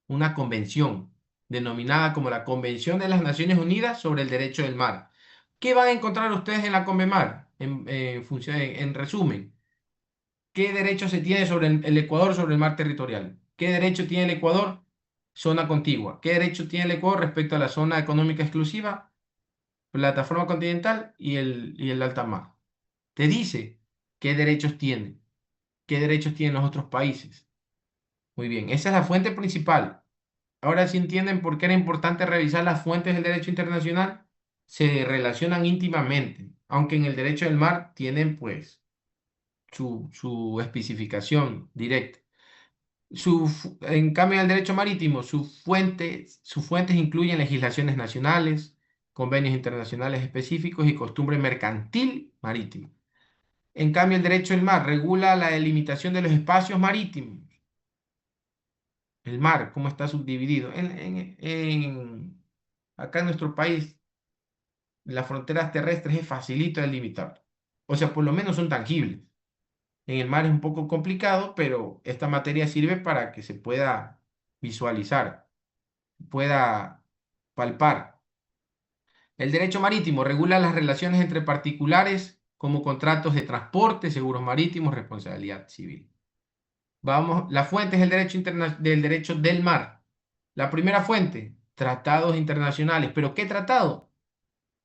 Una convención, denominada como la Convención de las Naciones Unidas sobre el Derecho del Mar. ¿Qué van a encontrar ustedes en la CONVEMAR? En resumen, ¿qué derecho se tiene sobre el Ecuador sobre el mar territorial? ¿Qué derecho tiene el Ecuador? Zona contigua. ¿Qué derecho tiene el Ecuador respecto a la zona económica exclusiva, plataforma continental y el alta mar? Te dice qué derechos tiene, qué derechos tienen los otros países. Muy bien, esa es la fuente principal. Ahora sí entienden por qué era importante revisar las fuentes del derecho internacional. Se relacionan íntimamente, aunque en el derecho del mar tienen pues su especificación directa. En cambio, en el derecho marítimo, sus fuentes incluyen legislaciones nacionales, convenios internacionales específicos y costumbre mercantil marítima. En cambio, el derecho del mar regula la delimitación de los espacios marítimos. El mar, cómo está subdividido. Acá en nuestro país, las fronteras terrestres es facilito de delimitar. O sea, por lo menos son tangibles. En el mar es un poco complicado, pero esta materia sirve para que se pueda visualizar, pueda palpar. El derecho marítimo regula las relaciones entre particulares como contratos de transporte, seguros marítimos, responsabilidad civil. Vamos, la fuente es el derecho del derecho del mar. La primera fuente, tratados internacionales. ¿Pero qué tratado?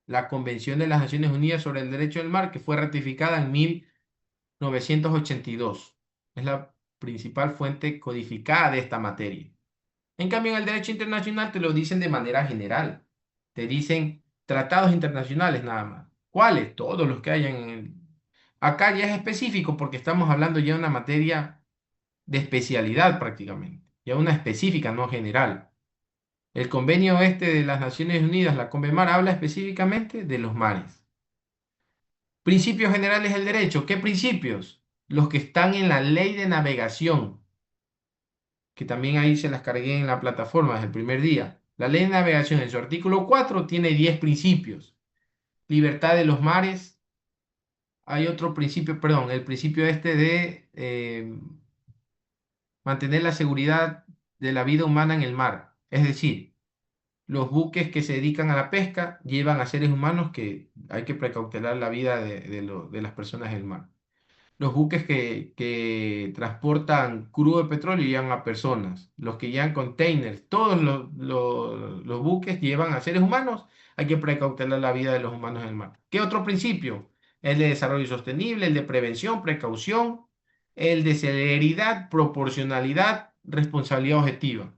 La Convención de las Naciones Unidas sobre el Derecho del Mar, que fue ratificada en 1982. Es la principal fuente codificada de esta materia. En cambio, en el derecho internacional te lo dicen de manera general. Te dicen tratados internacionales nada más. ¿Cuáles? Todos los que hayan en el... Acá ya es específico porque estamos hablando ya de una materia de especialidad prácticamente, ya una específica, no general. El convenio este de las Naciones Unidas, la Convemar, habla específicamente de los mares. Principios generales del derecho. ¿Qué principios? Los que están en la ley de navegación, que también ahí se las cargué en la plataforma desde el primer día. La ley de navegación en su artículo 4 tiene 10 principios. Libertad de los mares. Hay otro principio, perdón, el principio este de mantener la seguridad de la vida humana en el mar. Es decir, los buques que se dedican a la pesca llevan a seres humanos que hay que precautelar la vida de las personas en el mar. Los buques que transportan crudo de petróleo llevan a personas. Los que llevan containers, todos los buques llevan a seres humanos. Hay que precautelar la vida de los humanos en el mar. ¿Qué otro principio? El de desarrollo sostenible, el de prevención, precaución, el de celeridad, proporcionalidad, responsabilidad objetiva.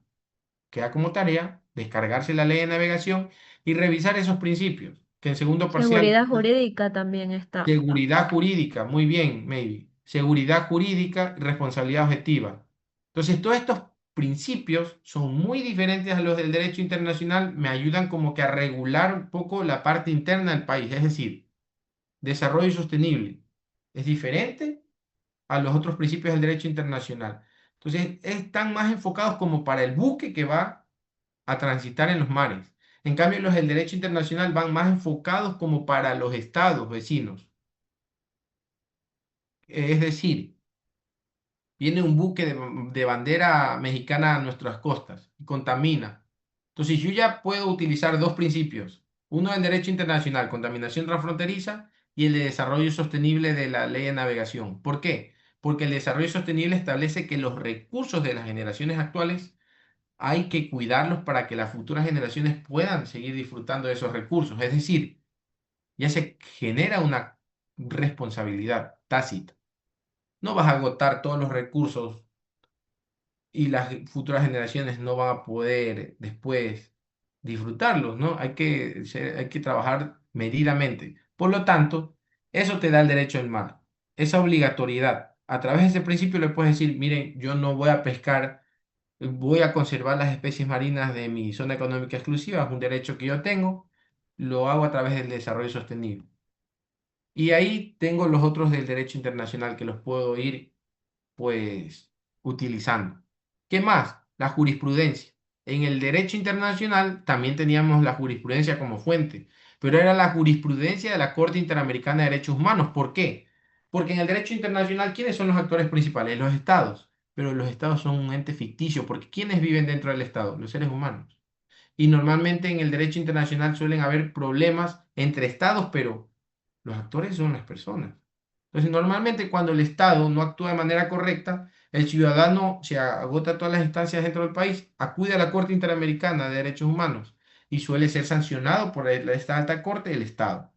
Queda como tarea descargarse la ley de navegación y revisar esos principios, que en segundo parcial, Seguridad jurídica también está. seguridad jurídica, muy bien, maybe, seguridad jurídica y responsabilidad objetiva. Entonces, todos estos principios son muy diferentes a los del derecho internacional, me ayudan como que a regular un poco la parte interna del país, es decir, desarrollo sostenible. Es diferente a los otros principios del derecho internacional. Entonces, están más enfocados como para el buque que va a transitar en los mares. En cambio, los del derecho internacional van más enfocados como para los estados vecinos. Es decir, viene un buque de bandera mexicana a nuestras costas y contamina. Entonces, yo ya puedo utilizar dos principios. Uno del derecho internacional, contaminación transfronteriza, y el de desarrollo sostenible de la ley de navegación. ¿Por qué? Porque el desarrollo sostenible establece que los recursos de las generaciones actuales hay que cuidarlos para que las futuras generaciones puedan seguir disfrutando de esos recursos. Es decir, ya se genera una responsabilidad tácita. No vas a agotar todos los recursos y las futuras generaciones no van a poder después disfrutarlos, ¿no? Hay que trabajar medidamente. Por lo tanto, eso te da el derecho del mar, esa obligatoriedad. A través de ese principio le puedes decir, miren, yo no voy a pescar, voy a conservar las especies marinas de mi zona económica exclusiva, es un derecho que yo tengo, lo hago a través del desarrollo sostenible. Y ahí tengo los otros del derecho internacional que los puedo ir, pues, utilizando. ¿Qué más? La jurisprudencia. En el derecho internacional también teníamos la jurisprudencia como fuente, pero era la jurisprudencia de la Corte Interamericana de Derechos Humanos. ¿Por qué? Porque en el derecho internacional, ¿quiénes son los actores principales? Los estados. Pero los estados son un ente ficticio, porque ¿quiénes viven dentro del estado? Los seres humanos. Y normalmente en el derecho internacional suelen haber problemas entre estados, pero los actores son las personas. Entonces, normalmente cuando el Estado no actúa de manera correcta, el ciudadano se agota todas las instancias dentro del país, acude a la Corte Interamericana de Derechos Humanos y suele ser sancionado por esta alta corte el Estado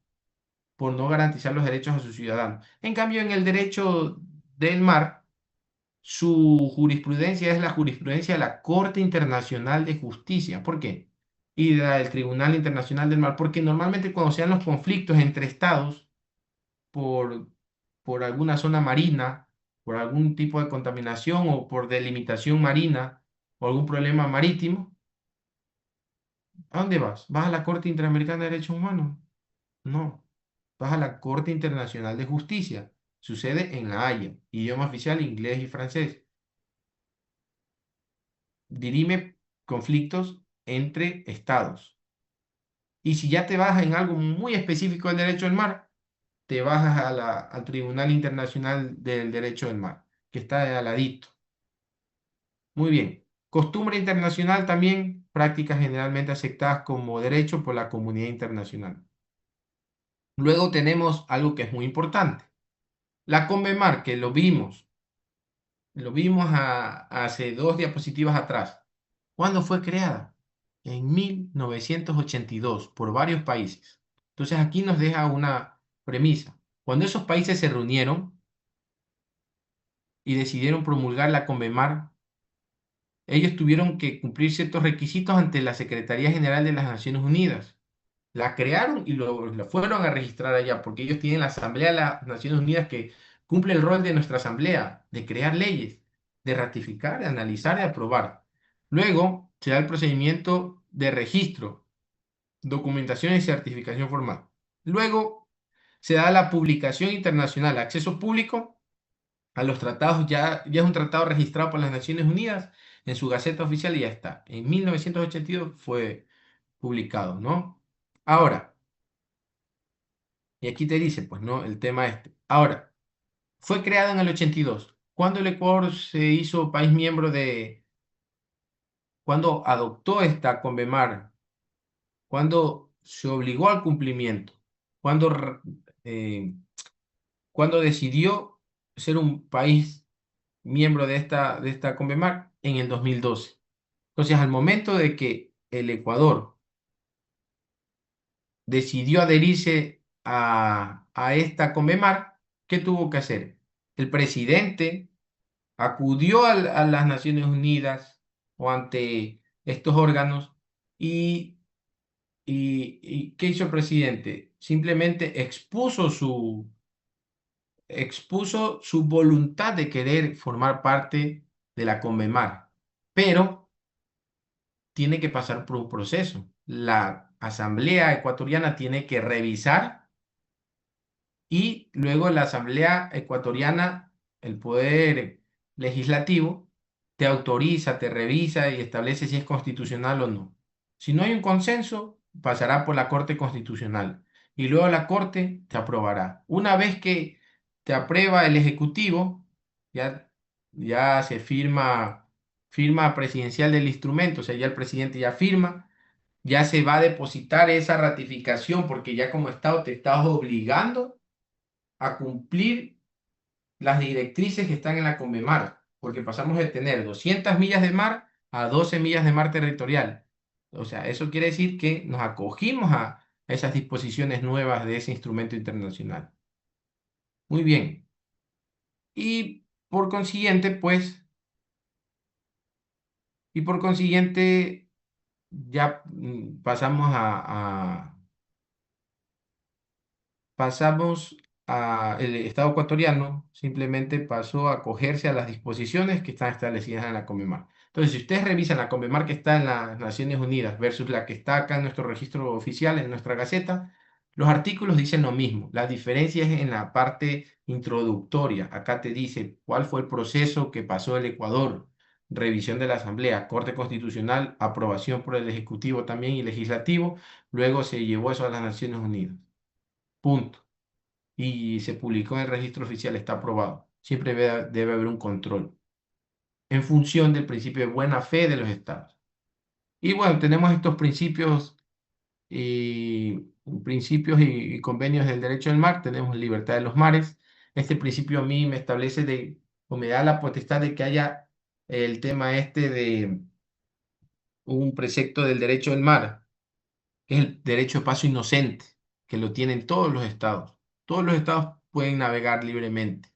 por no garantizar los derechos a sus ciudadanos. En cambio, en el derecho del mar, Su jurisprudencia es la jurisprudencia de la Corte Internacional de Justicia. ¿Por qué? Y del Tribunal Internacional del Mar, porque normalmente cuando se dan los conflictos entre estados por, por alguna zona marina, por algún tipo de contaminación o por delimitación marina o algún problema marítimo, ¿a dónde vas? ¿Vas a la Corte Interamericana de Derechos Humanos? No, vas a la Corte Internacional de Justicia. Sucede en La Haya, idioma oficial inglés y francés. Dirime conflictos entre estados. Y si ya te vas en algo muy específico del derecho del mar, te bajas al Tribunal Internacional del Derecho del Mar, que está de al ladito. Muy bien. Costumbre internacional también, prácticas generalmente aceptadas como derecho por la comunidad internacional. Luego tenemos algo que es muy importante. La CONVEMAR, que lo vimos hace 2 diapositivas atrás. ¿Cuándo fue creada? En 1982 por varios países. Entonces aquí nos deja una premisa. Cuando esos países se reunieron y decidieron promulgar la CONVEMAR, ellos tuvieron que cumplir ciertos requisitos ante la Secretaría General de las Naciones Unidas. La crearon y lo fueron a registrar allá, porque ellos tienen la Asamblea de las Naciones Unidas que cumple el rol de nuestra Asamblea, de crear leyes, de ratificar, de analizar y aprobar. Luego se da el procedimiento de registro, documentación y certificación formal. Luego se da la publicación internacional, acceso público a los tratados, ya es un tratado registrado por las Naciones Unidas en su Gaceta Oficial y ya está. En 1982 fue publicado, ¿no? Ahora, y aquí te dice, pues, ¿no? El tema este. Ahora, fue creado en el 82. ¿Cuándo el Ecuador se hizo país miembro cuándo adoptó esta CONVEMAR? ¿Cuándo se obligó al cumplimiento? ¿Cuándo, eh, cuándo decidió ser un país miembro de esta CONVEMAR? En el 2012. Entonces, al momento de que el Ecuador decidió adherirse a esta CONVEMAR, ¿qué tuvo que hacer? El presidente acudió a las Naciones Unidas o ante estos órganos y, ¿qué hizo el presidente? Simplemente expuso su voluntad de querer formar parte de la CONVEMAR, pero tiene que pasar por un proceso. La Asamblea Ecuatoriana tiene que revisar y luego la Asamblea Ecuatoriana, el poder legislativo, te autoriza, te revisa y establece si es constitucional o no. Si no hay un consenso, pasará por la Corte Constitucional y luego la Corte te aprobará. Una vez que te aprueba el Ejecutivo, ya se firma presidencial del instrumento, o sea, ya el presidente ya firma, ya se va a depositar esa ratificación porque ya como Estado te estás obligando a cumplir las directrices que están en la CONVEMAR, porque pasamos de tener 200 millas de mar a 12 millas de mar territorial. O sea, eso quiere decir que nos acogimos a esas disposiciones nuevas de ese instrumento internacional. Muy bien. Y por consiguiente, ya el Estado ecuatoriano simplemente pasó a acogerse a las disposiciones que están establecidas en la CONVEMAR. Entonces, si ustedes revisan la CONVEMAR que está en las Naciones Unidas versus la que está acá en nuestro registro oficial, en nuestra Gaceta, los artículos dicen lo mismo. La diferencia es en la parte introductoria. Acá te dice cuál fue el proceso que pasó el Ecuador, revisión de la Asamblea, Corte Constitucional, aprobación por el Ejecutivo también y Legislativo, luego se llevó eso a las Naciones Unidas. Punto. Y se publicó en el registro oficial, está aprobado. Siempre debe haber un control en función del principio de buena fe de los estados. Y bueno, tenemos estos principios y convenios del derecho del mar, tenemos libertad de los mares. Este principio a mí me establece o me da la potestad de que haya el tema este de un precepto del derecho del mar, que es el derecho de paso inocente, que lo tienen todos los estados. Todos los estados pueden navegar libremente,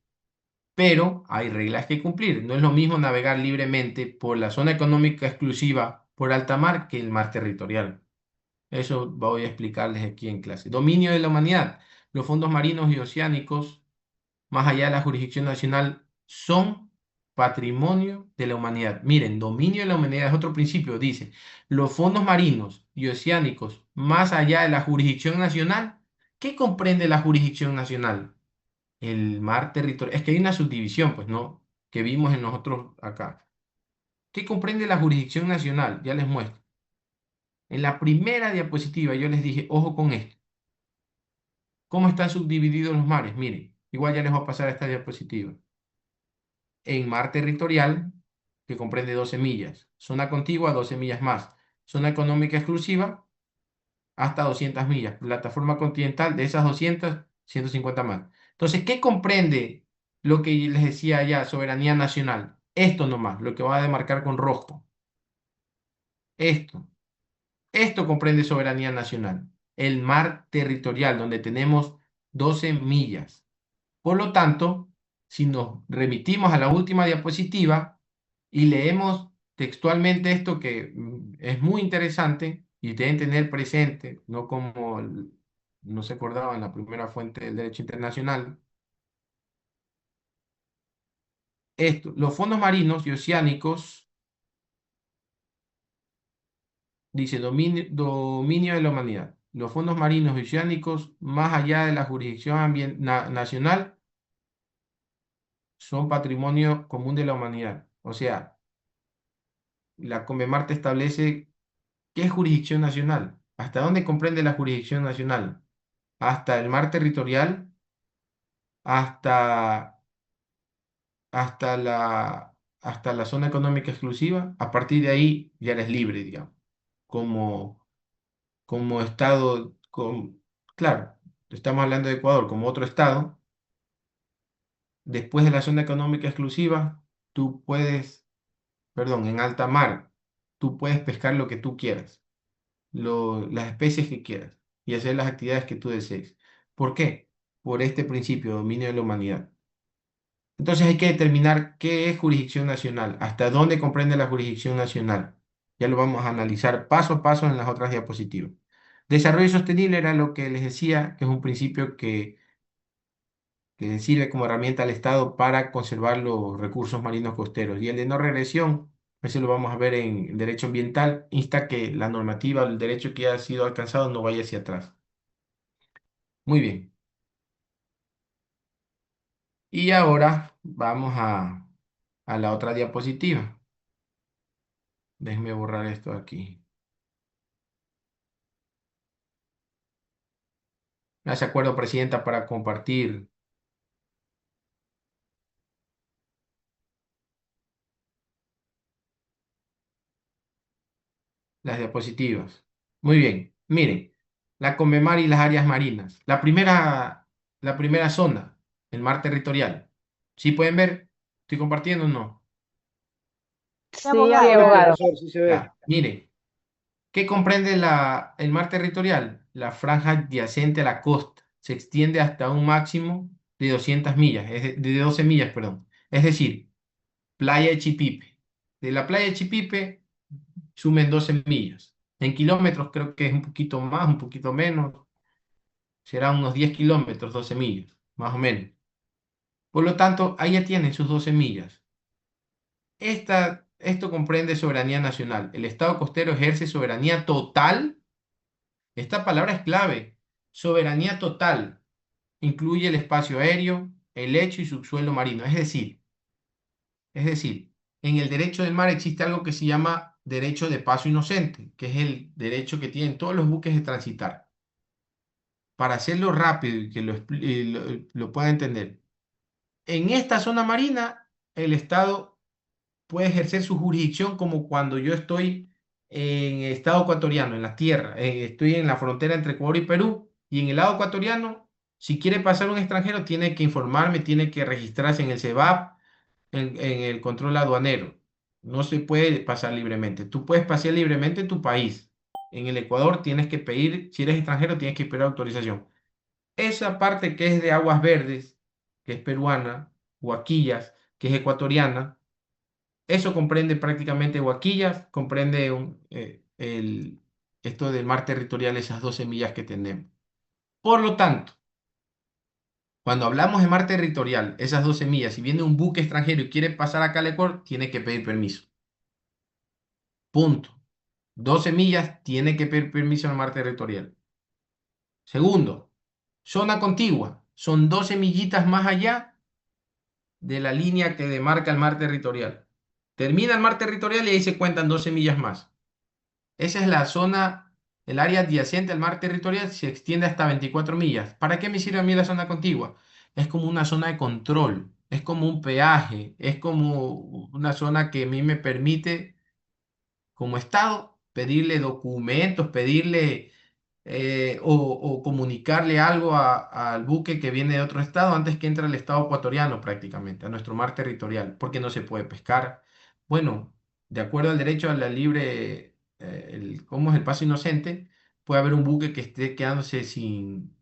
pero hay reglas que cumplir. No es lo mismo navegar libremente por la zona económica exclusiva por alta mar que el mar territorial. Eso voy a explicarles aquí en clase. Dominio de la humanidad. Los fondos marinos y oceánicos, más allá de la jurisdicción nacional, son patrimonio de la humanidad. Miren, dominio de la humanidad es otro principio. Dice, los fondos marinos y oceánicos, más allá de la jurisdicción nacional. ¿Qué comprende la jurisdicción nacional? El mar territorial. Es que hay una subdivisión, pues, ¿no? Que vimos en nosotros acá. ¿Qué comprende la jurisdicción nacional? Ya les muestro. En la primera diapositiva yo les dije, ojo con esto. ¿Cómo están subdivididos los mares? Miren, igual ya les voy a pasar esta diapositiva. En mar territorial, que comprende 12 millas. Zona contigua, 12 millas más. Zona económica exclusiva, hasta 200 millas. Plataforma continental, de esas 200, 150 más. Entonces, ¿qué comprende lo que les decía allá, soberanía nacional? Esto nomás, lo que va a demarcar con rojo. Esto. Esto comprende soberanía nacional. El mar territorial, donde tenemos 12 millas. Por lo tanto, si nos remitimos a la última diapositiva y leemos textualmente esto que es muy interesante y deben tener presente, no como no se acordaba en la primera fuente del derecho internacional, esto, los fondos marinos y oceánicos, dice dominio de la humanidad. Los fondos marinos y oceánicos, más allá de la jurisdicción nacional, son patrimonio común de la humanidad. O sea, la Conmemar establece qué es jurisdicción nacional, hasta dónde comprende la jurisdicción nacional, hasta el mar territorial, hasta, hasta hasta la zona económica exclusiva. A partir de ahí ya eres libre, digamos, como estado, claro, estamos hablando de Ecuador como otro estado. Después de la zona económica exclusiva, tú puedes, perdón, en alta mar, tú puedes pescar lo que tú quieras, las especies que quieras y hacer las actividades que tú desees. ¿Por qué? Por este principio, dominio de la humanidad. Entonces hay que determinar qué es jurisdicción nacional, hasta dónde comprende la jurisdicción nacional. Ya lo vamos a analizar paso a paso en las otras diapositivas. Desarrollo sostenible era lo que les decía, que es un principio que sirve como herramienta al Estado para conservar los recursos marinos costeros. Y el de no regresión, eso lo vamos a ver en derecho ambiental, insta que la normativa o el derecho que ha sido alcanzado no vaya hacia atrás. Muy bien. Y ahora vamos a la otra diapositiva. Déjenme borrar esto aquí. ¿Me hace acuerdo, Presidenta, para compartir las diapositivas? Muy bien. Miren, la Conmemar y las áreas marinas. La primera zona, el mar territorial. ¿Sí pueden ver? ¿Estoy compartiendo o no? Sí, abogado. Sí, abogado. profesor, sí se ve. Ya, miren, ¿qué comprende el mar territorial? La franja adyacente a la costa. Se extiende hasta un máximo de 200 millas, de 12 millas, perdón. Es decir, playa de Chipipe. De la playa de Chipipe sumen 12 millas. En kilómetros creo que es un poquito más, un poquito menos. Será unos 10 kilómetros, 12 millas, más o menos. Por lo tanto, ahí ya tienen sus 12 millas. Esto comprende soberanía nacional. El Estado costero ejerce soberanía total. Esta palabra es clave. Soberanía total. Incluye el espacio aéreo, el lecho y subsuelo marino. Es decir, en el derecho del mar existe algo que se llama derecho de paso inocente, que es el derecho que tienen todos los buques de transitar. Para hacerlo rápido y que lo pueda entender. En esta zona marina, el Estado puede ejercer su jurisdicción como cuando yo estoy en el estado ecuatoriano, en la tierra, estoy en la frontera entre Ecuador y Perú, y en el lado ecuatoriano, si quiere pasar un extranjero, tiene que informarme, tiene que registrarse en el CEBAP, en el control aduanero. No se puede pasar libremente. Tú puedes pasar libremente en tu país. En el Ecuador tienes que pedir, si eres extranjero, tienes que pedir autorización. Esa parte que es de aguas verdes, que es peruana, Huaquillas, que es ecuatoriana. Eso comprende prácticamente Huaquillas, comprende esto del mar territorial, esas 12 millas que tenemos. Por lo tanto, cuando hablamos de mar territorial, esas 12 millas, si viene un buque extranjero y quiere pasar acá al Ecuador, tiene que pedir permiso. Punto. 12 millas tiene que pedir permiso en el mar territorial. Segundo, zona contigua. Son 12 millitas más allá de la línea que demarca el mar territorial. Termina el mar territorial y ahí se cuentan 12 millas más. Esa es la zona, el área adyacente al mar territorial se extiende hasta 24 millas. ¿Para qué me sirve a mí la zona contigua? Es como una zona de control, es como un peaje, es como una zona que a mí me permite, como Estado, pedirle documentos, pedirle o comunicarle algo al buque que viene de otro estado antes que entre al estado ecuatoriano prácticamente, a nuestro mar territorial, porque no se puede pescar. Bueno, de acuerdo al derecho a la libre, ¿cómo es el paso inocente? Puede haber un buque que esté quedándose sin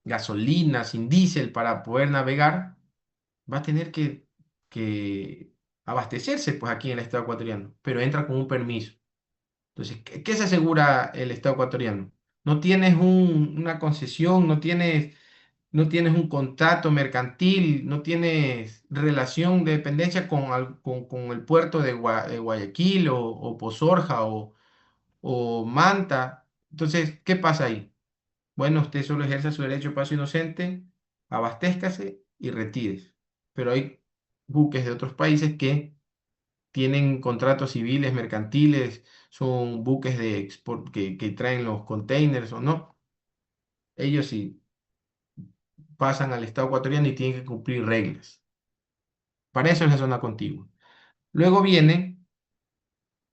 gasolina, sin diésel para poder navegar, va a tener que abastecerse pues aquí en el estado ecuatoriano, pero entra con un permiso. Entonces, ¿qué se asegura el Estado ecuatoriano? No tienes una concesión, no tienes un contrato mercantil, no tienes relación de dependencia con el puerto de Guayaquil o Pozorja o Manta. Entonces, ¿qué pasa ahí? Bueno, usted solo ejerce su derecho de paso inocente, abastézcase y retírese. Pero hay buques de otros países que tienen contratos civiles, mercantiles, son buques de export que traen los containers o no. Ellos sí pasan al Estado ecuatoriano y tienen que cumplir reglas. Para eso es la zona contigua. Luego viene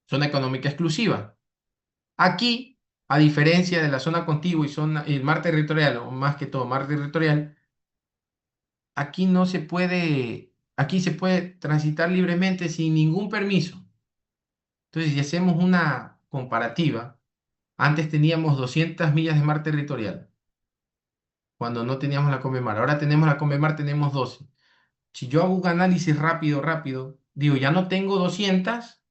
zona económica exclusiva. Aquí, a diferencia de la zona contigua y el mar territorial, o más que todo mar territorial, aquí no se puede, aquí se puede transitar libremente sin ningún permiso. Entonces, si hacemos una comparativa, antes teníamos 200 millas de mar territorial, cuando no teníamos la Convemar. Ahora tenemos la Convemar, tenemos 12. Si yo hago un análisis rápido, digo, ya no tengo 200,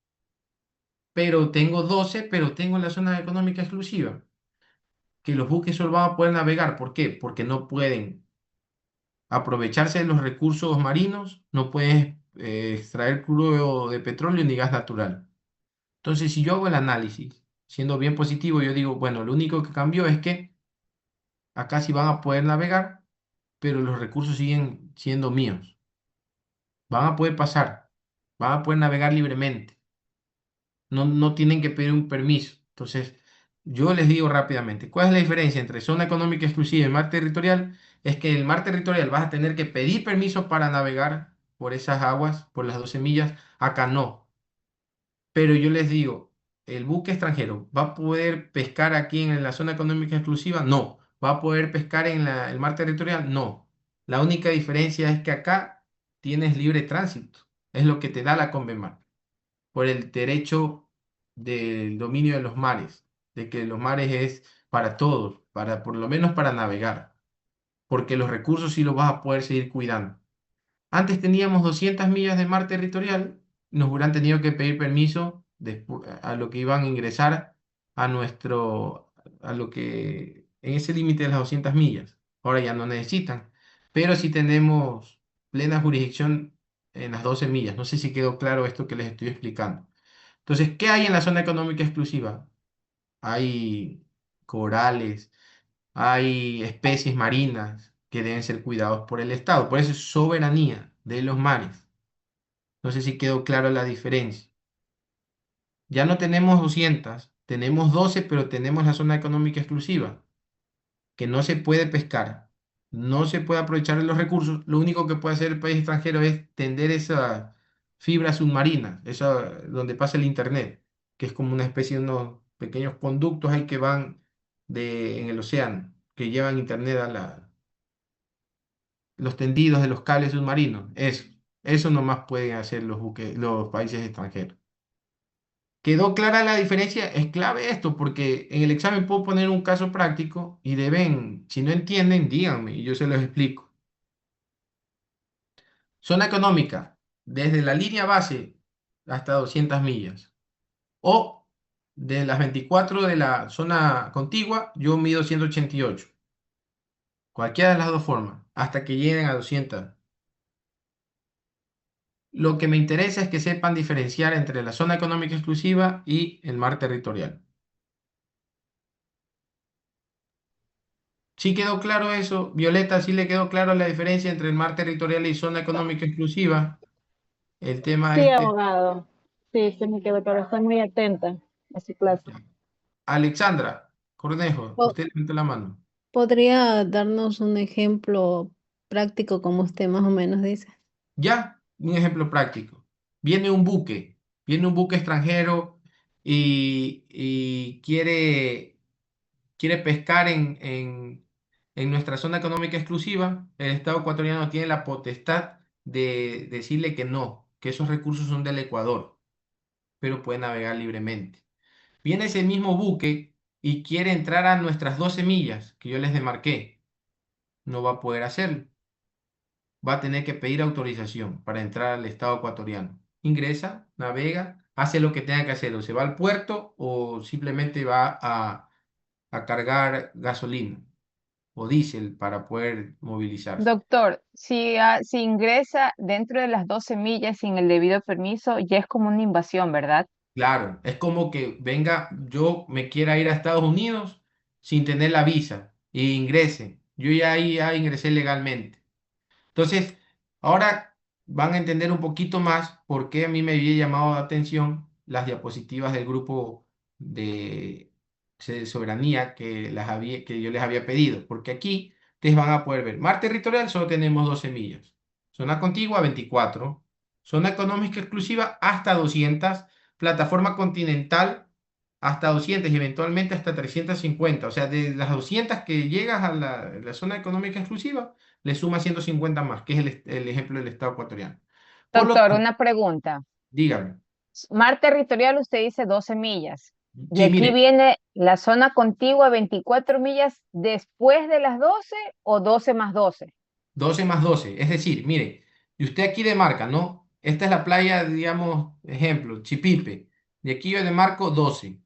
pero tengo 12, pero tengo la zona económica exclusiva, que los buques solo van a poder navegar. ¿Por qué? Porque no pueden aprovecharse de los recursos marinos, no pueden extraer crudo de petróleo ni gas natural. Entonces, si yo hago el análisis, siendo bien positivo, yo digo, bueno, lo único que cambió es que acá sí van a poder navegar, pero los recursos siguen siendo míos. Van a poder pasar, van a poder navegar libremente. No tienen que pedir un permiso. Entonces, yo les digo rápidamente, ¿cuál es la diferencia entre zona económica exclusiva y mar territorial? Es que en el mar territorial vas a tener que pedir permiso para navegar por esas aguas, por las 12 millas. Acá no. Pero yo les digo, ¿el buque extranjero va a poder pescar aquí en la zona económica exclusiva? No. ¿Va a poder pescar en el mar territorial? No. La única diferencia es que acá tienes libre tránsito. Es lo que te da la Convemar, por el derecho del dominio de los mares, de que los mares es para todos, por lo menos para navegar, porque los recursos sí los vas a poder seguir cuidando. Antes teníamos 200 millas de mar territorial, nos hubieran tenido que pedir permiso a lo que iban a ingresar a lo que, en ese límite de las 200 millas. Ahora ya no necesitan, pero sí tenemos plena jurisdicción en las 12 millas. No sé si quedó claro esto que les estoy explicando. Entonces, ¿qué hay en la zona económica exclusiva? Hay corales, hay especies marinas que deben ser cuidados por el Estado. Por eso es soberanía de los mares. No sé si quedó clara la diferencia. Ya no tenemos 200, tenemos 12, pero tenemos la zona económica exclusiva, que no se puede pescar, no se puede aprovechar de los recursos. Lo único que puede hacer el país extranjero es tender esa fibra submarina, esa donde pasa el internet, que es como una especie de unos pequeños conductos ahí que van en el océano, que llevan internet los tendidos de los cables submarinos. Eso nomás pueden hacer los países extranjeros. ¿Quedó clara la diferencia? Es clave esto, porque en el examen puedo poner un caso práctico y si no entienden, díganme y yo se los explico. Zona económica, desde la línea base hasta 200 millas. O de las 24 de la zona contigua, yo mido 188. Cualquiera de las dos formas, hasta que lleguen a 200. Lo que me interesa es que sepan diferenciar entre la zona económica exclusiva y el mar territorial. ¿Sí quedó claro eso? Violeta, ¿sí le quedó claro la diferencia entre el mar territorial y zona económica exclusiva? El tema Sí, este. abogado. Sí, se me quedó, pero estoy muy atenta a su clase. Alexandra Cornejo, Po- usted levantó la mano. ¿Podría darnos un ejemplo práctico como usted más o menos dice? Ya, un ejemplo práctico. Viene un buque extranjero y quiere pescar en nuestra zona económica exclusiva. El Estado ecuatoriano tiene la potestad de decirle que no, que esos recursos son del Ecuador, pero puede navegar libremente. Viene ese mismo buque y quiere entrar a nuestras 12 millas que yo les demarqué. No va a poder hacerlo. Va a tener que pedir autorización para entrar al Estado ecuatoriano. Ingresa, navega, hace lo que tenga que hacer, o se va al puerto o simplemente va a cargar gasolina o diésel para poder movilizarse. Doctor, si ingresa dentro de las 12 millas sin el debido permiso, ya es como una invasión, ¿verdad? Claro, es como que venga, yo me quiera ir a Estados Unidos sin tener la visa e ingrese. Yo ya ahí ya ingresé legalmente. Entonces, ahora van a entender un poquito más por qué a mí me había llamado la atención las diapositivas del grupo de soberanía que yo les había pedido, porque aquí ustedes van a poder ver, mar territorial solo tenemos 12 millas, zona contigua 24, zona económica exclusiva hasta 200, plataforma continental hasta 200 y eventualmente hasta 350, o sea, de las 200 que llegas a la zona económica exclusiva, le suma 150 más, que es el ejemplo del Estado ecuatoriano. Por lo Doctor, tanto, una pregunta. dígame. Mar territorial, usted dice 12 millas. Y Sí, aquí mire, viene la zona contigua 24 millas después de las 12 o 12 más 12. 12 más 12, es decir, mire, y usted aquí demarca, ¿no? Esta es la playa, digamos, ejemplo, Chipipe. De aquí yo demarco 12.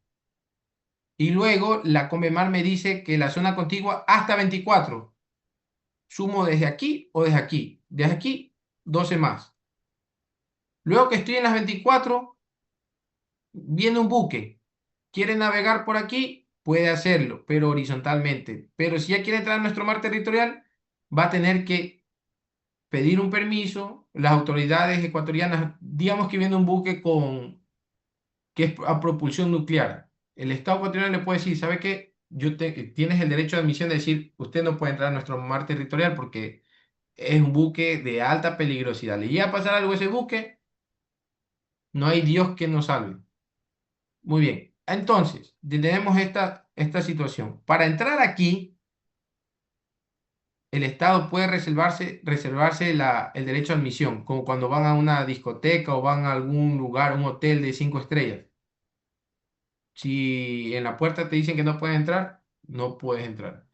Y luego la Convemar me dice que la zona contigua hasta 24. Sumo desde aquí o desde aquí. Desde aquí, 12 más. Luego que estoy en las 24, viene un buque. Quiere navegar por aquí, puede hacerlo, pero horizontalmente. Pero si ya quiere entrar a nuestro mar territorial, va a tener que pedir un permiso. Las autoridades ecuatorianas, digamos que viene un buque que es a propulsión nuclear. El Estado ecuatoriano le puede decir, ¿sabe qué? Tienes el derecho de admisión de decir, usted no puede entrar a nuestro mar territorial porque es un buque de alta peligrosidad. Le llega a pasar algo a ese buque, no hay Dios que nos salve. Muy bien. Entonces, tenemos esta situación. Para entrar aquí, el Estado puede reservarse el derecho a admisión, como cuando van a una discoteca o van a algún lugar, un hotel de 5 estrellas. Si en la puerta te dicen que no puedes entrar, no puedes entrar.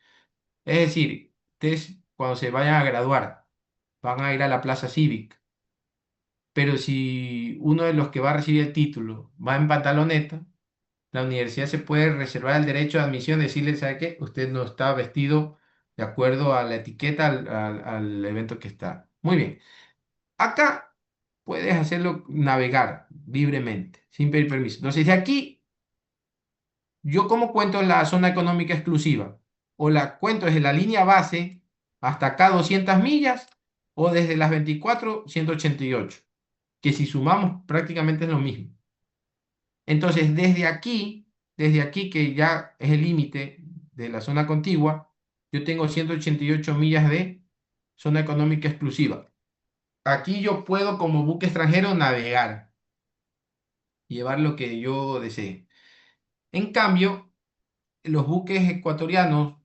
Es decir, ustedes cuando se vayan a graduar, van a ir a la plaza cívica, pero si uno de los que va a recibir el título va en pantaloneta, la universidad se puede reservar el derecho de admisión, decirle, ¿sabe qué? Usted no está vestido de acuerdo a la etiqueta, al evento que está. Muy bien. Acá puedes hacerlo navegar libremente, sin pedir permiso. Entonces, de aquí, ¿yo cómo cuento la zona económica exclusiva? O la cuento desde la línea base hasta acá 200 millas o desde las 24, 188, que si sumamos prácticamente es lo mismo. Entonces, desde aquí que ya es el límite de la zona contigua, yo tengo 188 millas de zona económica exclusiva. Aquí yo puedo como buque extranjero navegar, llevar lo que yo desee. En cambio, los ecuatorianos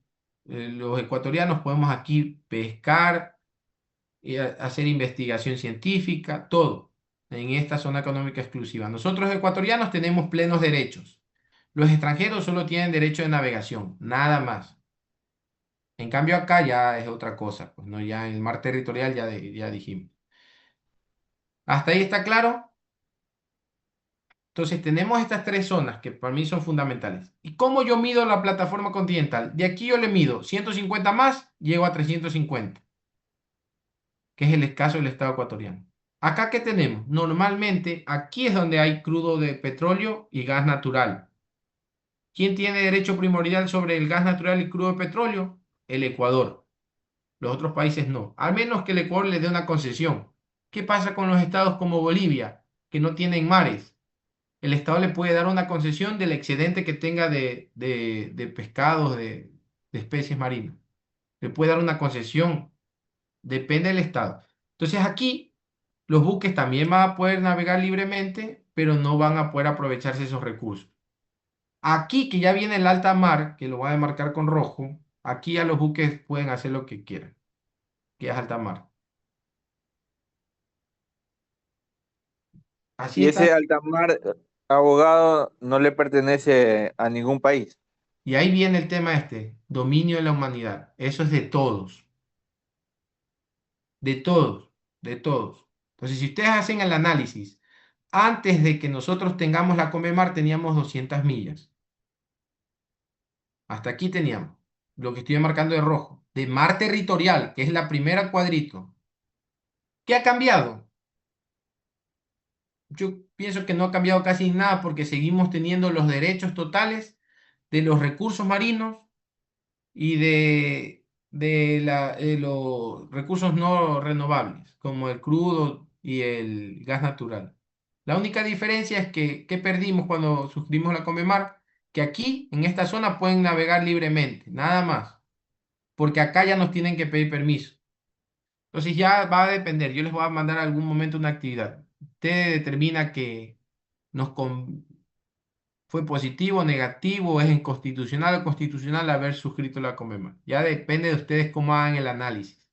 podemos aquí pescar, hacer investigación científica, todo en esta zona económica exclusiva. Nosotros ecuatorianos tenemos plenos derechos. Los extranjeros solo tienen derecho de navegación, nada más. En cambio acá ya es otra cosa, pues no, ya en el mar territorial ya dijimos. ¿Hasta ahí está claro? Entonces tenemos estas tres zonas que para mí son fundamentales. ¿Y cómo yo mido la plataforma continental? De aquí yo le mido 150 más, llego a 350, que es el caso del estado ecuatoriano. Acá, ¿qué tenemos? Normalmente aquí es donde hay crudo de petróleo y gas natural. ¿Quién tiene derecho primordial sobre el gas natural y crudo de petróleo? El Ecuador. Los otros países no. Al menos que el Ecuador les dé una concesión. ¿Qué pasa con los estados como Bolivia, que no tienen mares? El Estado le puede dar una concesión del excedente que tenga de pescados, de especies marinas. Le puede dar una concesión. Depende del Estado. Entonces aquí los buques también van a poder navegar libremente, pero no van a poder aprovecharse esos recursos. Aquí que ya viene el alta mar, que lo voy a marcar con rojo, aquí ya los buques pueden hacer lo que quieran, que es alta mar. Así Y está. ese alta mar, abogado, no le pertenece a ningún país. Y ahí viene el tema dominio de la humanidad. Eso es de todos, de todos. Entonces, si ustedes hacen el análisis, antes de que nosotros tengamos la Comemar teníamos 200 millas. Hasta aquí teníamos lo que estoy marcando de rojo, de mar territorial, que es la primera cuadrito. ¿Qué ha cambiado? Yo pienso que no ha cambiado casi nada porque seguimos teniendo los derechos totales de los recursos marinos y de los recursos no renovables, como el crudo y el gas natural. La única diferencia es que, ¿qué perdimos cuando suscribimos la Comemar? Que aquí, en esta zona, pueden navegar libremente, nada más, porque acá ya nos tienen que pedir permiso. Entonces ya va a depender, yo les voy a mandar algún momento una actividad. Usted determina que nos fue positivo, negativo, es inconstitucional o constitucional haber suscrito la Comema. Ya depende de ustedes cómo hagan el análisis.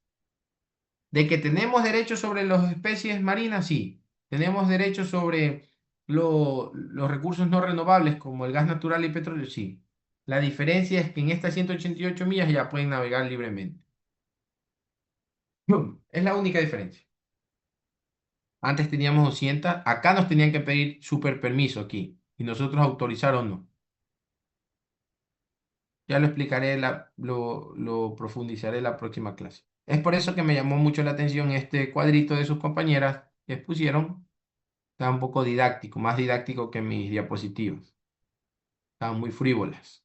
De que tenemos derechos sobre las especies marinas, sí. Tenemos derechos sobre los recursos no renovables como el gas natural y petróleo, sí. La diferencia es que en estas 188 millas ya pueden navegar libremente. Es la única diferencia. Antes teníamos 200, acá nos tenían que pedir super permiso aquí y nosotros autorizar o no. Ya lo explicaré, lo profundizaré en la próxima clase. Es por eso que me llamó mucho la atención este cuadrito de sus compañeras que pusieron. Está un poco didáctico, más didáctico que mis diapositivas. Estaban muy frívolas.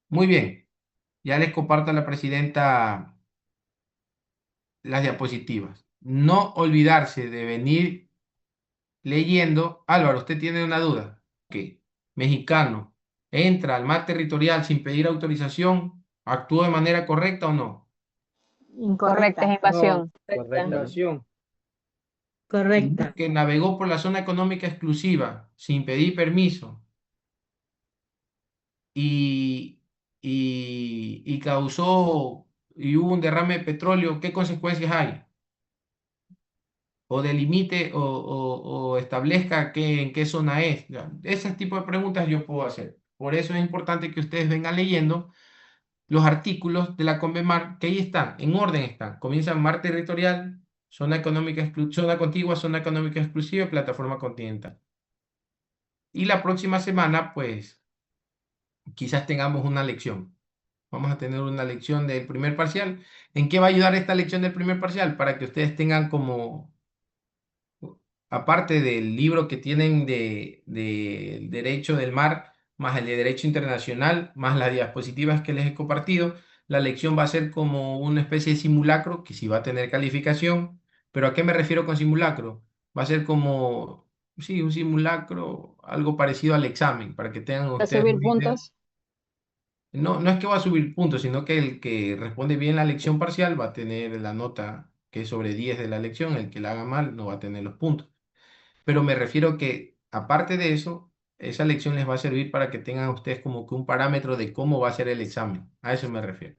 Muy bien, ya les comparto a la presidenta las diapositivas. No olvidarse de venir leyendo. Álvaro, ¿usted tiene una duda? Ok. Mexicano, entra al mar territorial sin pedir autorización, ¿actúa de manera correcta o no? Correcta, es Incorrecta. invasión. Correcta. Invasión. Correcta. Que navegó por la zona económica exclusiva sin pedir permiso y, y causó y hubo un derrame de petróleo, ¿qué consecuencias hay? O delimite o establezca en qué zona es. Ya, ese tipo de preguntas yo puedo hacer. Por eso es importante que ustedes vengan leyendo los artículos de la Convemar, que ahí están, en orden están. Comienzan mar territorial, zona económica, zona contigua, zona económica exclusiva y plataforma continental. Y la próxima semana, pues, quizás tengamos una lección. Vamos a tener una lección del primer parcial. ¿En qué va a ayudar esta lección del primer parcial? Para que ustedes tengan como, aparte del libro que tienen de Derecho del Mar, más el de Derecho Internacional, más las diapositivas que les he compartido, la lección va a ser como una especie de simulacro, que sí va a tener calificación. ¿Pero a qué me refiero con simulacro? Va a ser como, sí, un simulacro, algo parecido al examen, para que tengan ¿Para ustedes subir una idea. puntos? No, no es que va a subir puntos, sino que el que responde bien la lección parcial va a tener la nota que es sobre 10 de la lección, el que la haga mal no va a tener los puntos. Pero me refiero que, aparte de eso, esa lección les va a servir para que tengan ustedes como que un parámetro de cómo va a ser el examen. A eso me refiero.